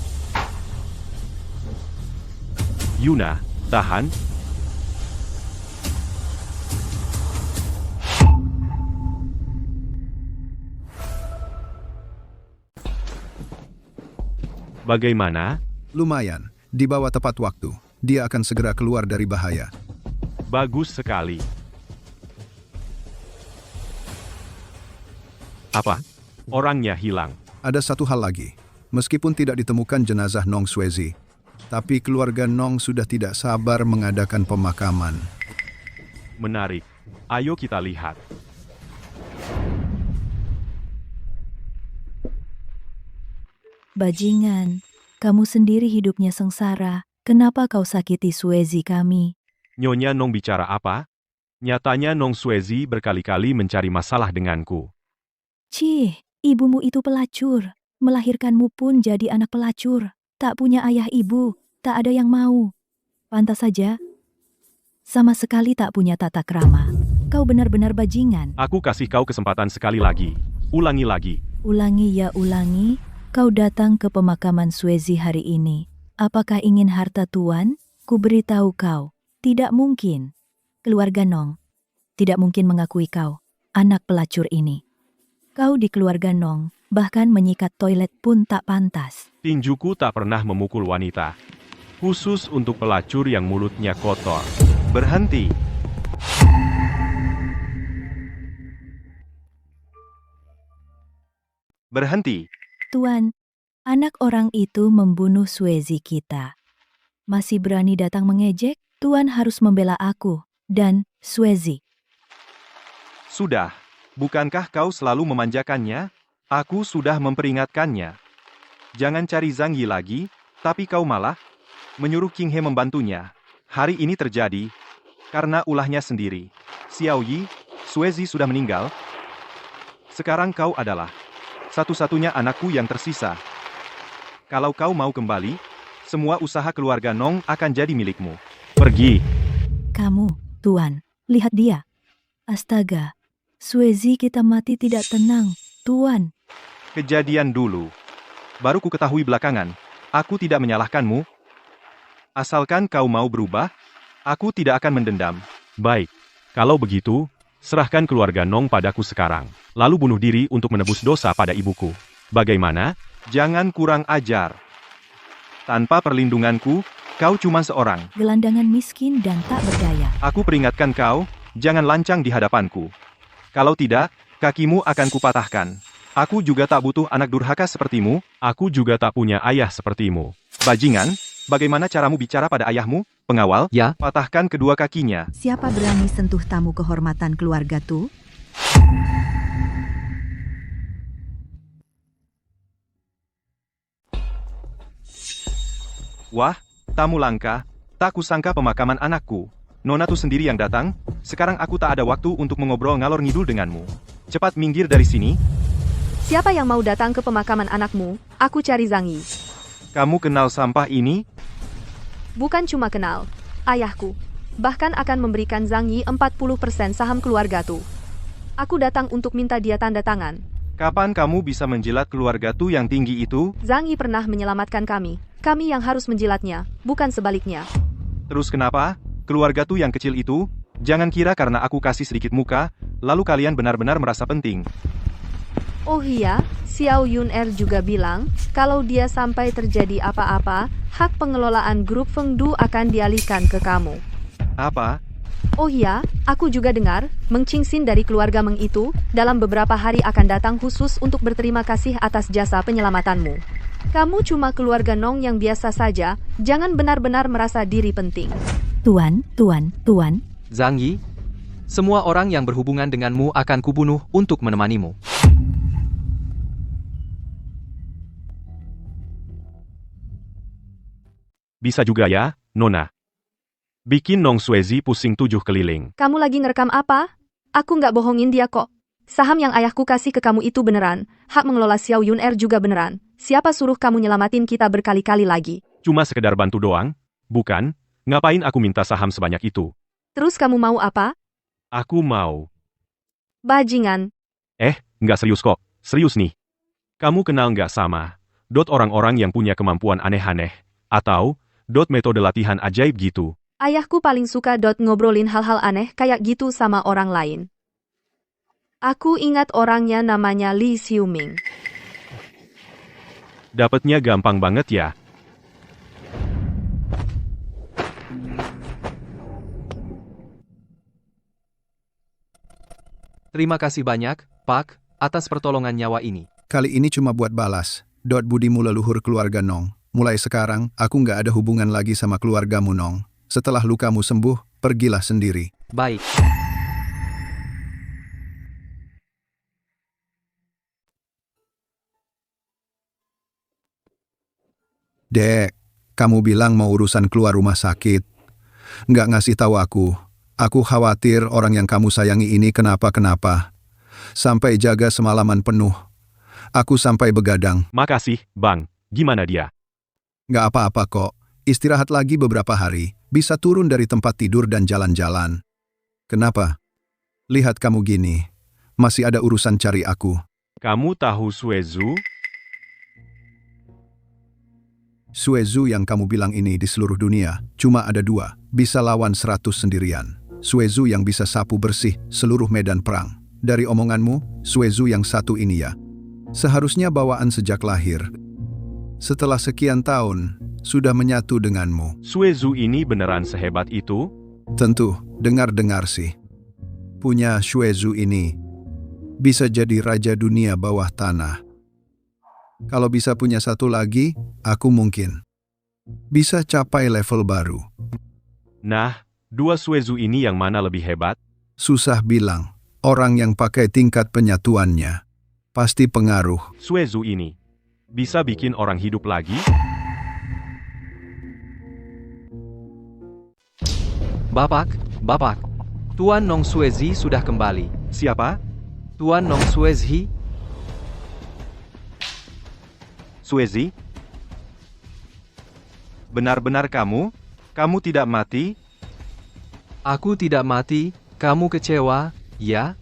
Yuna, tahan. Bagaimana? Lumayan, dibawa tepat waktu. Dia akan segera keluar dari bahaya. Bagus sekali. Apa? Orangnya hilang. Ada satu hal lagi. Meskipun tidak ditemukan jenazah Nong Swezi, tapi keluarga Nong sudah tidak sabar mengadakan pemakaman. Menarik. Ayo kita lihat. Bajingan, kamu sendiri hidupnya sengsara. Kenapa kau sakiti Swezi kami? Nyonya Nong bicara apa? Nyatanya Nong Swezi berkali-kali mencari masalah denganku. Cih, ibumu itu pelacur. Melahirkanmu pun jadi anak pelacur. Tak punya ayah ibu, tak ada yang mau. Pantas saja. Sama sekali tak punya tata krama. Kau benar-benar bajingan. Aku kasih kau kesempatan sekali lagi. Ulangi lagi. Ulangi ya ulangi. Kau datang ke pemakaman Swezi hari ini. Apakah ingin harta tuan? Ku beritahu kau. Tidak mungkin. Keluarga Nong tidak mungkin mengakui kau, anak pelacur ini. Kau di keluarga Nong, bahkan menyikat toilet pun tak pantas. Tinjuku tak pernah memukul wanita. Khusus untuk pelacur yang mulutnya kotor. Berhenti. Berhenti. Tuan, anak orang itu membunuh Swezi kita. Masih berani datang mengejek? Tuan harus membela aku dan Swezi. Sudah. Bukankah kau selalu memanjakannya? Aku sudah memperingatkannya. Jangan cari Zhang Yi lagi, tapi kau malah menyuruh King He membantunya. Hari ini terjadi karena ulahnya sendiri. Xiao Yi, Swezi sudah meninggal. Sekarang kau adalah satu-satunya anakku yang tersisa. Kalau kau mau kembali, semua usaha keluarga Nong akan jadi milikmu. Pergi. Kamu, Tuan, lihat dia. Astaga, Swezi kita mati tidak tenang, Tuan. Kejadian dulu. Baru ku ketahui belakangan. Aku tidak menyalahkanmu. Asalkan kau mau berubah, aku tidak akan mendendam. Baik. Kalau begitu, serahkan keluarga Nong padaku sekarang. Lalu bunuh diri untuk menebus dosa pada ibuku. Bagaimana? Jangan kurang ajar. Tanpa perlindunganku, kau cuma seorang Gelandangan miskin dan tak berdaya. Aku peringatkan kau, jangan lancang di hadapanku. Kalau tidak, kakimu akan kupatahkan. Aku juga tak butuh anak durhaka sepertimu. Aku juga tak punya ayah sepertimu. Bajingan, bagaimana caramu bicara pada ayahmu? Pengawal, Ya. patahkan kedua kakinya. Siapa berani sentuh tamu kehormatan keluarga tuh? Wah, tamu langka. Tak kusangka pemakaman anakku. Nona tuh sendiri yang datang. Sekarang aku tak ada waktu untuk mengobrol ngalor ngidul denganmu. Cepat minggir dari sini. Siapa yang mau datang ke pemakaman anakmu? Aku cari Zhang Yi. Kamu kenal sampah ini? Bukan cuma kenal. Ayahku. bahkan akan memberikan Zhang Yi 40% saham keluarga Tu. Aku datang untuk minta dia tanda tangan. Kapan kamu bisa menjilat keluarga Tu yang tinggi itu? Zhang Yi pernah menyelamatkan kami. Kami yang harus menjilatnya, bukan sebaliknya. Terus kenapa? Keluarga Tu yang kecil itu? Jangan kira karena aku kasih sedikit muka, lalu kalian benar-benar merasa penting. Oh iya, Xiao Yun-er juga bilang, kalau dia sampai terjadi apa-apa, hak pengelolaan grup Fengdu akan dialihkan ke kamu. Apa? Oh iya, aku juga dengar, Meng Qingxin dari keluarga Meng itu, dalam beberapa hari akan datang khusus untuk berterima kasih atas jasa penyelamatanmu. Kamu cuma keluarga Nong yang biasa saja, jangan benar-benar merasa diri penting. Tuan, Tuan. Zhang Yi, semua orang yang berhubungan denganmu akan kubunuh untuk menemanimu. Bisa juga ya, Nona. Bikin Nong Suezi pusing 7 keliling. Kamu lagi ngerekam apa? Aku nggak bohongin dia kok. Saham yang ayahku kasih ke kamu itu beneran. Hak mengelola Xiao Yun-er juga beneran. Siapa suruh kamu nyelamatin kita berkali-kali lagi? Cuma sekedar bantu doang, bukan? Ngapain aku minta saham sebanyak itu? Terus kamu mau apa? Aku mau. Bajingan. Nggak serius kok. Serius nih. Kamu kenal nggak sama orang-orang yang punya kemampuan aneh-aneh, atau metode latihan ajaib gitu? Ayahku paling suka ngobrolin hal-hal aneh kayak gitu sama orang lain. Aku ingat orangnya namanya Li Xiuming. Dapatnya gampang banget ya. Terima kasih banyak, Pak, atas pertolongan nyawa ini. Kali ini cuma buat balas. Budimu leluhur keluarga Nong. Mulai sekarang, aku nggak ada hubungan lagi sama keluargamu Nong. Setelah lukamu sembuh, pergilah sendiri. Baik. Dek, kamu bilang mau urusan keluar rumah sakit. Nggak ngasih tahu aku. Aku khawatir orang yang kamu sayangi ini kenapa-kenapa. Sampai jaga semalaman penuh. Aku sampai begadang. Makasih, Bang. Gimana dia? Nggak apa-apa kok. Istirahat lagi beberapa hari. Bisa turun dari tempat tidur dan jalan-jalan. Kenapa? Lihat kamu gini. Masih ada urusan cari aku. Kamu tahu Suezu? Suezu yang kamu bilang ini di seluruh dunia, cuma ada 2. Bisa lawan 100 sendirian. Suezu yang bisa sapu bersih seluruh medan perang. Dari omonganmu, Suezu yang satu ini ya. Seharusnya bawaan sejak lahir. Setelah sekian tahun, sudah menyatu denganmu. Suezu ini beneran sehebat itu? Tentu, dengar-dengar sih. Punya Suezu ini, bisa jadi raja dunia bawah tanah. Kalau bisa punya satu lagi, aku mungkin bisa capai level baru. Nah, 2 Suezu ini yang mana lebih hebat? Susah bilang, orang yang pakai tingkat penyatuannya pasti pengaruh. Suezu ini bisa bikin orang hidup lagi? Bapak, Tuan Nong Suezi sudah kembali. Siapa? Tuan Nong Suezi? Suezi? Benar-benar kamu? Kamu tidak mati? Aku tidak mati, kamu kecewa, ya?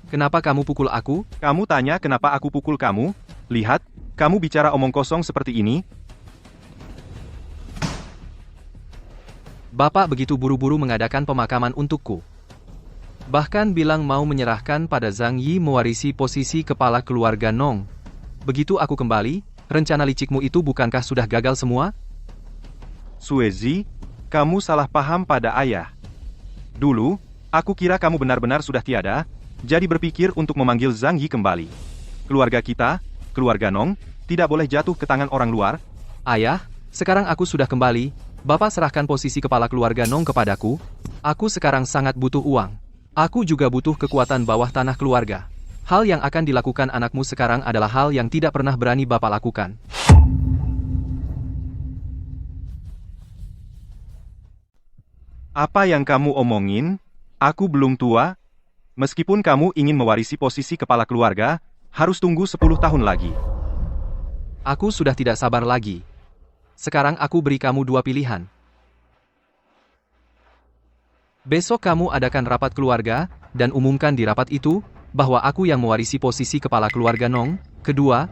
Kenapa kamu pukul aku? Kamu tanya kenapa aku pukul kamu? Lihat, kamu bicara omong kosong seperti ini. Bapak begitu buru-buru mengadakan pemakaman untukku. Bahkan bilang mau menyerahkan pada Zhang Yi mewarisi posisi kepala keluarga Nong. Begitu aku kembali, rencana licikmu itu bukankah sudah gagal semua? Suezi, kamu salah paham pada ayah. Dulu, aku kira kamu benar-benar sudah tiada, jadi berpikir untuk memanggil Zhang Yi kembali. Keluarga kita, keluarga Nong, tidak boleh jatuh ke tangan orang luar. Ayah, sekarang aku sudah kembali. Bapak serahkan posisi kepala keluarga Nong kepadaku. Aku sekarang sangat butuh uang. Aku juga butuh kekuatan bawah tanah keluarga. Hal yang akan dilakukan anakmu sekarang adalah hal yang tidak pernah berani Bapak lakukan. Apa yang kamu omongin? Aku belum tua. Meskipun kamu ingin mewarisi posisi kepala keluarga, harus tunggu 10 tahun lagi. Aku sudah tidak sabar lagi. Sekarang aku beri kamu dua pilihan. Besok kamu adakan rapat keluarga, dan umumkan di rapat itu, bahwa aku yang mewarisi posisi kepala keluarga Nong. Kedua,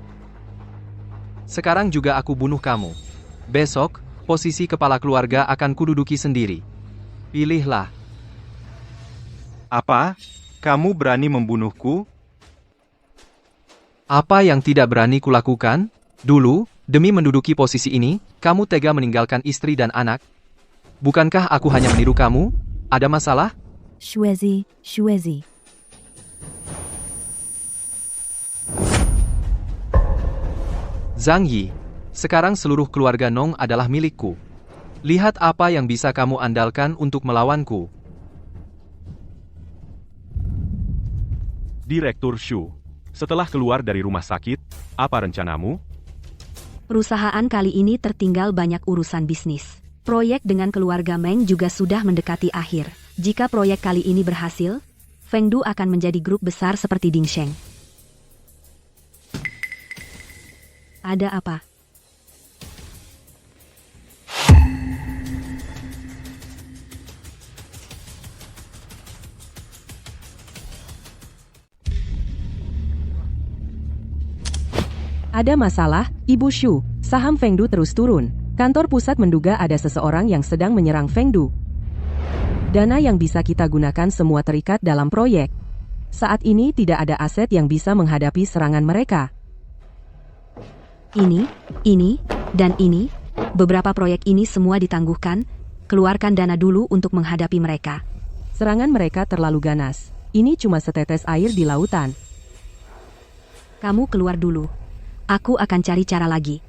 sekarang juga aku bunuh kamu. Besok, posisi kepala keluarga akan kududuki sendiri. Pilihlah. Apa? Kamu berani membunuhku? Apa yang tidak berani kulakukan? Dulu, demi menduduki posisi ini, kamu tega meninggalkan istri dan anak. Bukankah aku hanya meniru kamu? Ada masalah? Shuezi. Zhang Yi, sekarang seluruh keluarga Nong adalah milikku. Lihat apa yang bisa kamu andalkan untuk melawanku. Direktur Shu, setelah keluar dari rumah sakit, apa rencanamu? Perusahaan kali ini tertinggal banyak urusan bisnis. Proyek dengan keluarga Meng juga sudah mendekati akhir. Jika proyek kali ini berhasil, Fengdu akan menjadi grup besar seperti Dingsheng. Ada apa? Ada masalah, Ibu Shu. Saham Fengdu terus turun. Kantor pusat menduga ada seseorang yang sedang menyerang Fengdu. Dana yang bisa kita gunakan semua terikat dalam proyek. Saat ini tidak ada aset yang bisa menghadapi serangan mereka. Ini, dan ini. Beberapa proyek ini semua ditangguhkan. Keluarkan dana dulu untuk menghadapi mereka. Serangan mereka terlalu ganas. Ini cuma setetes air di lautan. Kamu keluar dulu. Aku akan cari cara lagi.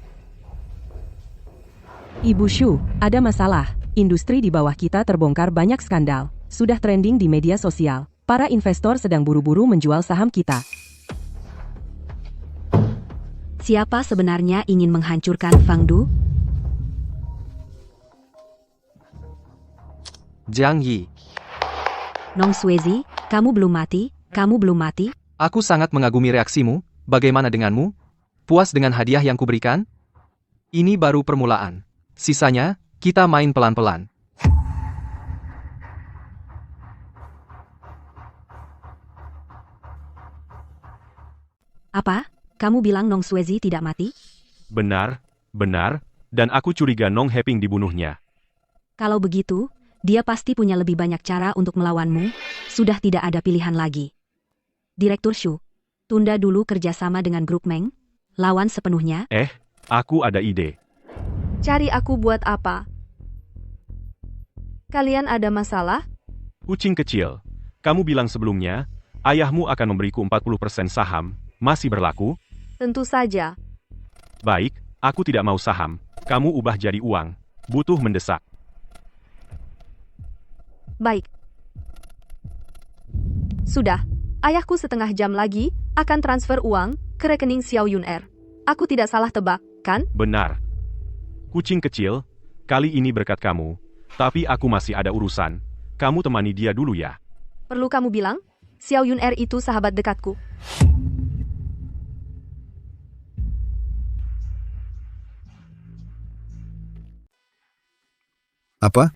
Ibu Shu, ada masalah. Industri di bawah kita terbongkar banyak skandal. Sudah trending di media sosial. Para investor sedang buru-buru menjual saham kita. Siapa sebenarnya ingin menghancurkan Fengdu? Zhang Yi. Nong Shuezi, kamu belum mati? Aku sangat mengagumi reaksimu. Bagaimana denganmu? Puas dengan hadiah yang kuberikan? Ini baru permulaan. Sisanya, kita main pelan-pelan. Apa? Kamu bilang Nong Shuezi tidak mati? Benar, dan aku curiga Nong Heping dibunuhnya. Kalau begitu, dia pasti punya lebih banyak cara untuk melawanmu. Sudah tidak ada pilihan lagi. Direktur Shu, tunda dulu kerjasama dengan grup Meng. Lawan sepenuhnya. Aku ada ide. Cari aku buat apa? Kalian ada masalah? Kucing kecil, kamu bilang sebelumnya, ayahmu akan memberiku 40% saham, masih berlaku? Tentu saja. Baik, aku tidak mau saham, kamu ubah jadi uang. Butuh mendesak. Baik. Sudah, ayahku setengah jam lagi akan transfer uang ke rekening Xiao Yun'er. Aku tidak salah tebak, kan? Benar. Kucing kecil, kali ini berkat kamu, tapi aku masih ada urusan. Kamu temani dia dulu ya. Perlu kamu bilang? Xiao Yun'er itu sahabat dekatku. Apa?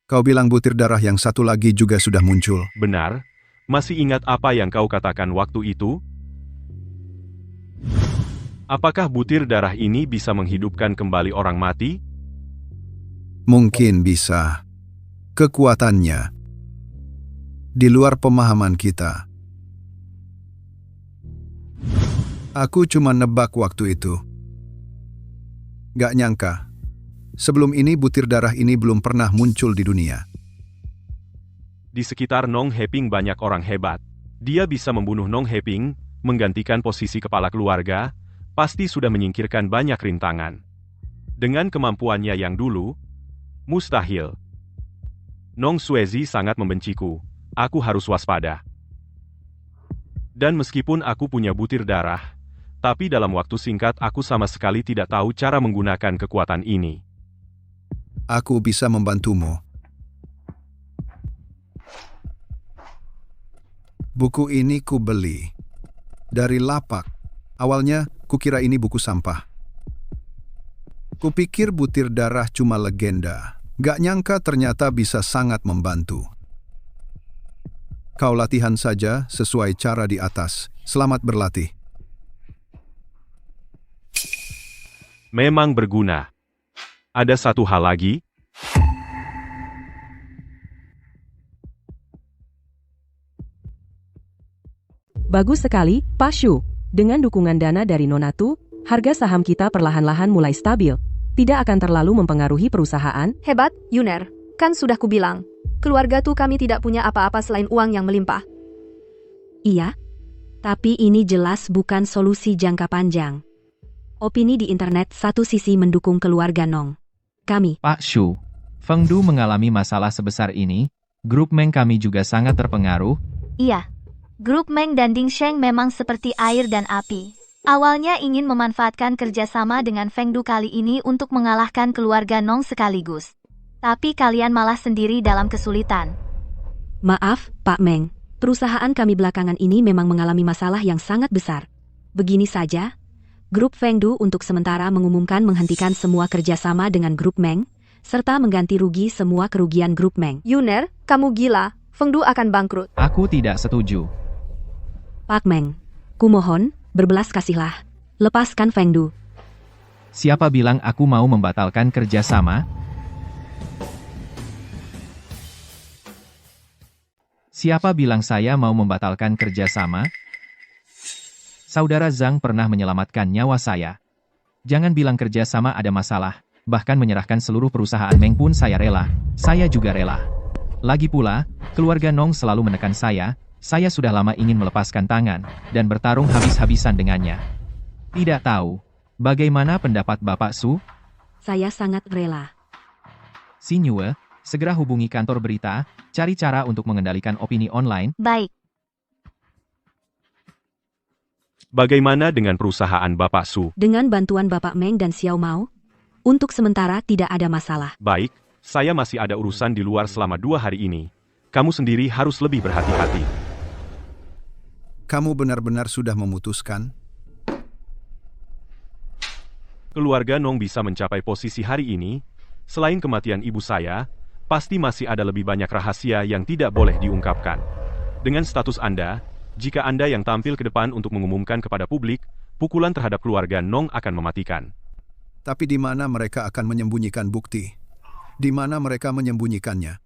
Kau bilang butir darah yang satu lagi juga sudah muncul. Benar. Masih ingat apa yang kau katakan waktu itu? Apakah butir darah ini bisa menghidupkan kembali orang mati? Mungkin bisa. Kekuatannya di luar pemahaman kita. Aku cuma nebak waktu itu. Gak nyangka. Sebelum ini butir darah ini belum pernah muncul di dunia. Di sekitar Nong Heping banyak orang hebat. Dia bisa membunuh Nong Heping, menggantikan posisi kepala keluarga, pasti sudah menyingkirkan banyak rintangan. Dengan kemampuannya yang dulu, mustahil. Nong Shuezi sangat membenciku. Aku harus waspada. Dan meskipun aku punya butir darah, tapi dalam waktu singkat aku sama sekali tidak tahu cara menggunakan kekuatan ini. Aku bisa membantumu. Buku ini ku beli dari lapak. Awalnya, kukira ini buku sampah. Kupikir butir darah cuma legenda. Gak nyangka ternyata bisa sangat membantu. Kau latihan saja sesuai cara di atas. Selamat berlatih. Memang berguna. Ada satu hal lagi. Bagus sekali, Pak Shu. Dengan dukungan dana dari Nonatu, harga saham kita perlahan-lahan mulai stabil. Tidak akan terlalu mempengaruhi perusahaan. Hebat, Yuner. Kan sudah kubilang. Keluarga tuh kami tidak punya apa-apa selain uang yang melimpah. Iya, tapi ini jelas bukan solusi jangka panjang. Opini di internet satu sisi mendukung keluarga Nong. Kami, Pak Shu, Fengdu mengalami masalah sebesar ini, grup Meng kami juga sangat terpengaruh. Iya. Grup Meng dan Ding Sheng memang seperti air dan api. Awalnya ingin memanfaatkan kerjasama dengan Fengdu kali ini untuk mengalahkan keluarga Nong sekaligus. Tapi kalian malah sendiri dalam kesulitan. maaf, Pak Meng. Perusahaan kami belakangan ini memang mengalami masalah yang sangat besar. Begini saja, Grup Fengdu untuk sementara mengumumkan menghentikan semua kerjasama dengan Grup Meng, serta mengganti rugi semua kerugian Grup Meng. Yuner, kamu gila. Fengdu akan bangkrut. Aku tidak setuju. Pak Meng, kumohon, berbelas kasihlah. Lepaskan Fengdu. Siapa bilang aku mau membatalkan kerjasama? Siapa bilang saya mau membatalkan kerjasama? Saudara Zhang pernah menyelamatkan nyawa saya. Jangan bilang kerjasama ada masalah, bahkan menyerahkan seluruh perusahaan Meng pun saya rela. Saya juga rela. Lagi pula, keluarga Nong selalu menekan saya sudah lama ingin melepaskan tangan, dan bertarung habis-habisan dengannya. Tidak tahu, bagaimana pendapat Bapak Su? Saya sangat rela. Sinyue, segera hubungi kantor berita, cari cara untuk mengendalikan opini online. Baik. Bagaimana dengan perusahaan Bapak Su? Dengan bantuan Bapak Meng dan Xiao Mao, untuk sementara tidak ada masalah. Baik, saya masih ada urusan di luar selama 2 hari ini. Kamu sendiri harus lebih berhati-hati. Kamu benar-benar sudah memutuskan? Keluarga Nong bisa mencapai posisi hari ini, selain kematian ibu saya, pasti masih ada lebih banyak rahasia yang tidak boleh diungkapkan. Dengan status Anda, jika Anda yang tampil ke depan untuk mengumumkan kepada publik, pukulan terhadap keluarga Nong akan mematikan. Tapi di mana mereka akan menyembunyikan bukti? Di mana mereka menyembunyikannya?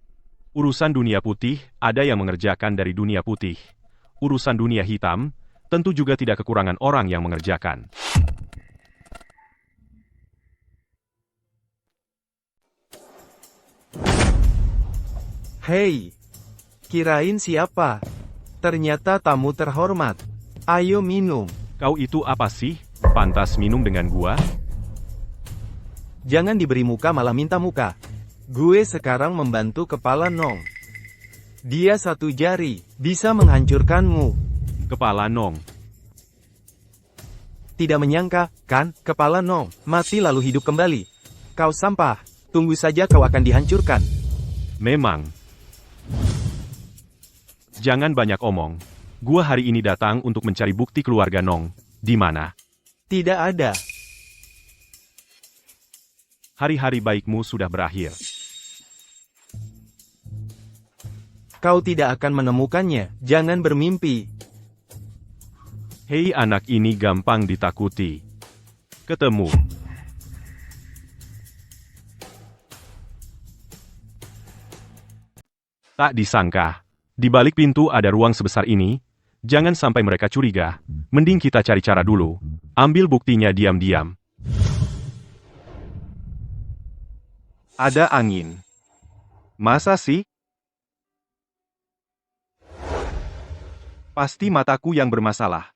Urusan dunia putih, ada yang mengerjakan dari dunia putih. Urusan dunia hitam, tentu juga tidak kekurangan orang yang mengerjakan. Hei, kirain siapa? Ternyata tamu terhormat. Ayo minum. Kau itu apa sih? Pantas minum dengan gua? Jangan diberi muka malah minta muka. Gue sekarang membantu kepala Nong. Dia 1 jari, bisa menghancurkanmu. Kepala Nong. Tidak menyangka, kan, kepala Nong, mati lalu hidup kembali. Kau sampah, tunggu saja kau akan dihancurkan. Memang. Jangan banyak omong. Gua hari ini datang untuk mencari bukti keluarga Nong. Di mana? Tidak ada. Hari-hari baikmu sudah berakhir. Kau tidak akan menemukannya, jangan bermimpi. Hei, anak ini gampang ditakuti. Ketemu. Tak disangka, di balik pintu ada ruang sebesar ini. Jangan sampai mereka curiga. Mending kita cari cara dulu. Ambil buktinya diam-diam. Ada angin. Masa sih? Pasti mataku yang bermasalah.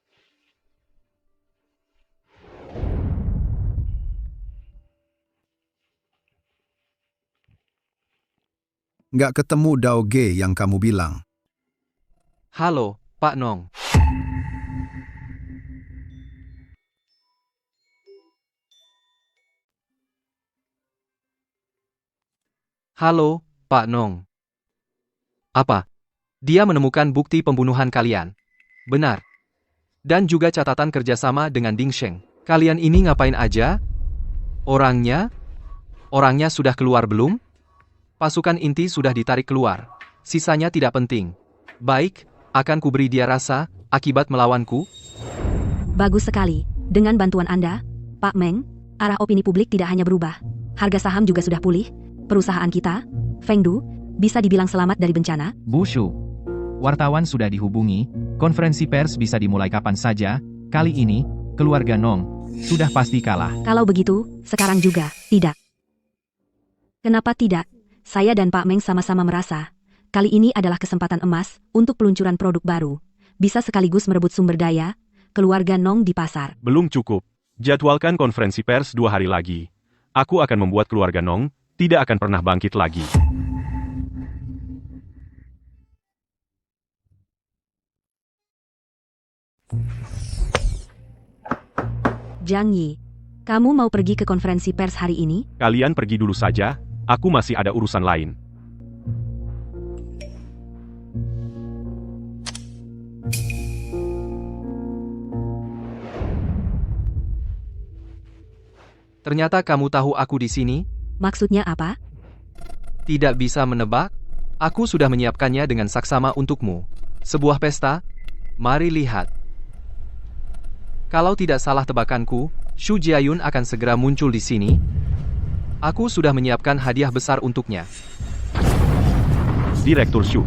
Nggak ketemu Dao Ge yang kamu bilang. Halo, Pak Nong. Halo, Pak Nong. Apa? Dia menemukan bukti pembunuhan kalian. Benar. Dan juga catatan kerjasama dengan Ding Sheng. Kalian ini ngapain aja? Orangnya? Orangnya sudah keluar belum? Pasukan inti sudah ditarik keluar. Sisanya tidak penting. Baik, akan kuberi dia rasa, akibat melawanku. Bagus sekali. Dengan bantuan Anda, Pak Meng, arah opini publik tidak hanya berubah. Harga saham juga sudah pulih. Perusahaan kita, Fengdu, bisa dibilang selamat dari bencana. Bu Shu, wartawan sudah dihubungi, konferensi pers bisa dimulai kapan saja. Kali ini, keluarga Nong sudah pasti kalah. Kalau begitu, sekarang juga, tidak. Kenapa tidak? Saya dan Pak Meng sama-sama merasa, kali ini adalah kesempatan emas untuk peluncuran produk baru. Bisa sekaligus merebut sumber daya, keluarga Nong di pasar. Belum cukup. Jadwalkan konferensi pers 2 hari lagi. Aku akan membuat keluarga Nong tidak akan pernah bangkit lagi. Zhang Yi, kamu mau pergi ke konferensi pers hari ini? Kalian pergi dulu saja, aku masih ada urusan lain. Ternyata kamu tahu aku di sini? Maksudnya apa? Tidak bisa menebak? Aku sudah menyiapkannya dengan saksama untukmu. Sebuah pesta? Mari lihat. Kalau tidak salah tebakanku, Shu Jiayun akan segera muncul di sini. Aku sudah menyiapkan hadiah besar untuknya. Direktur Shu.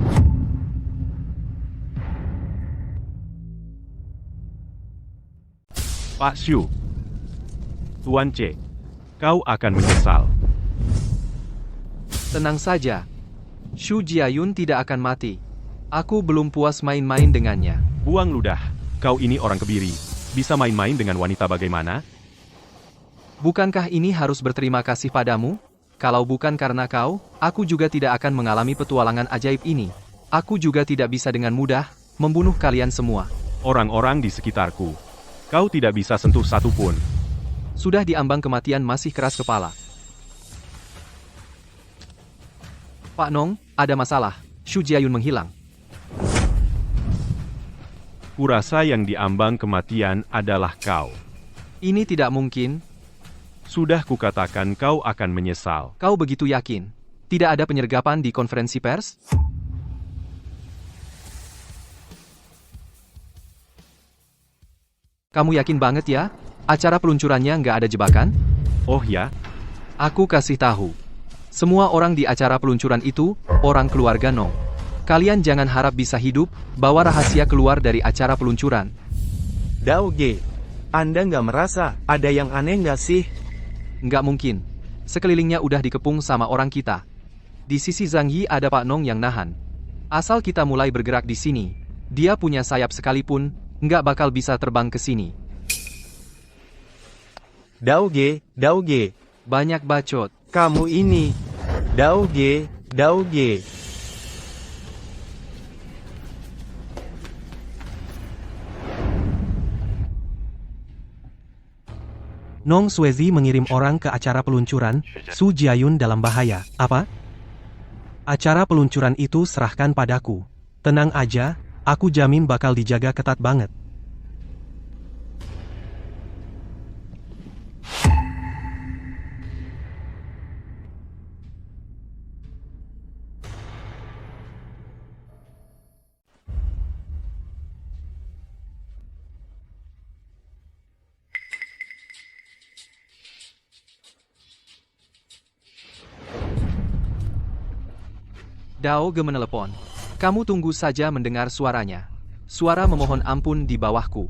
Pak Shu. Tuan C. Kau akan menyesal. Tenang saja. Shu Jiayun tidak akan mati. Aku belum puas main-main dengannya. Buang ludah. Kau ini orang kebiri. Bisa main-main dengan wanita bagaimana? Bukankah ini harus berterima kasih padamu? Kalau bukan karena kau, aku juga tidak akan mengalami petualangan ajaib ini. Aku juga tidak bisa dengan mudah membunuh kalian semua. Orang-orang di sekitarku. Kau tidak bisa sentuh satu pun. Sudah diambang kematian masih keras kepala. Pak Nong, ada masalah. Shu Jiayun menghilang. Kurasa yang diambang kematian adalah kau. Ini tidak mungkin. Sudah kukatakan kau akan menyesal. Kau begitu yakin? Tidak ada penyergapan di konferensi pers? Kamu yakin banget ya? Acara peluncurannya nggak ada jebakan? Oh ya? Aku kasih tahu. Semua orang di acara peluncuran itu, orang keluarga Nong. Kalian jangan harap bisa hidup, bawa rahasia keluar dari acara peluncuran. Dao Ge, Anda nggak merasa ada yang aneh nggak sih? Nggak mungkin. Sekelilingnya udah dikepung sama orang kita. Di sisi Zhang Yi ada Pak Nong yang nahan. Asal kita mulai bergerak di sini, dia punya sayap sekalipun, nggak bakal bisa terbang ke sini. Dao Ge, Banyak bacot. kamu ini. Dao Ge. Nong Suezi mengirim orang ke acara peluncuran, Shu Jiayun dalam bahaya. Apa? Acara peluncuran itu serahkan padaku. Tenang aja, aku jamin bakal dijaga ketat banget. Dao Ge menelepon. Kamu tunggu saja mendengar suaranya. Suara memohon ampun di bawahku.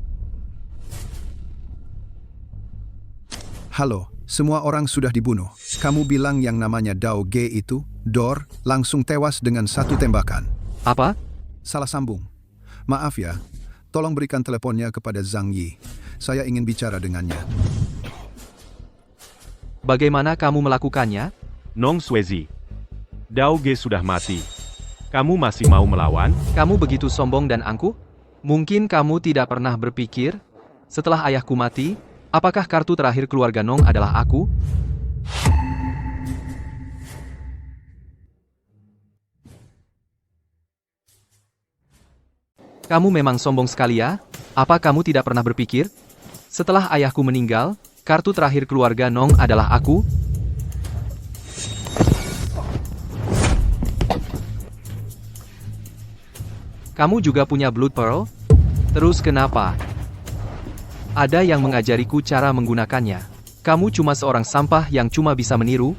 Halo, semua orang sudah dibunuh. Kamu bilang yang namanya Dao Ge itu, Dor, langsung tewas dengan satu tembakan. Apa? Salah sambung. Maaf ya, tolong berikan teleponnya kepada Zhang Yi. Saya ingin bicara dengannya. Bagaimana kamu melakukannya? Nong Suezi. Dao Ge sudah mati. Kamu masih mau melawan? Kamu begitu sombong dan angkuh? Mungkin kamu tidak pernah berpikir, setelah ayahku mati, apakah kartu terakhir keluarga Nong adalah aku? Kamu memang sombong sekali ya? Apa kamu tidak pernah berpikir? Setelah ayahku meninggal, Kartu terakhir keluarga Nong adalah aku. Kamu juga punya Blood Pearl? Terus kenapa? Ada yang mengajariku cara menggunakannya. Kamu cuma seorang sampah yang cuma bisa meniru?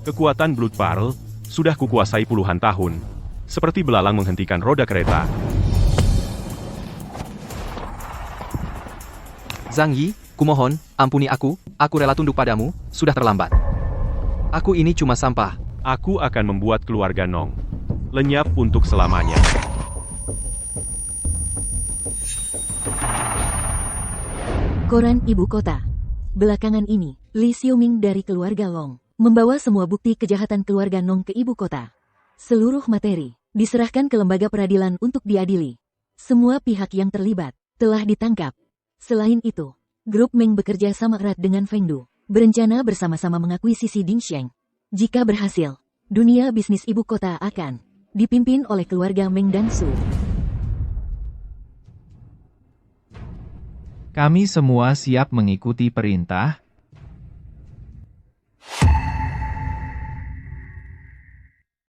Kekuatan Blood Pearl sudah kukuasai puluhan tahun, seperti belalang menghentikan roda kereta. Zhang Yi, kumohon, ampuni aku rela tunduk padamu, sudah terlambat. Aku ini cuma sampah. Aku akan membuat keluarga Nong lenyap untuk selamanya. Koran Ibu Kota. Belakangan ini, Li Xiuming dari keluarga Long membawa semua bukti kejahatan keluarga Nong ke ibu kota. Seluruh materi diserahkan ke lembaga peradilan untuk diadili. Semua pihak yang terlibat telah ditangkap. Selain itu, grup Meng bekerja sama erat dengan Feng Du, berencana bersama-sama mengakuisisi Dingsheng. Jika berhasil, dunia bisnis ibu kota akan dipimpin oleh keluarga Meng dan Su. Kami semua siap mengikuti perintah.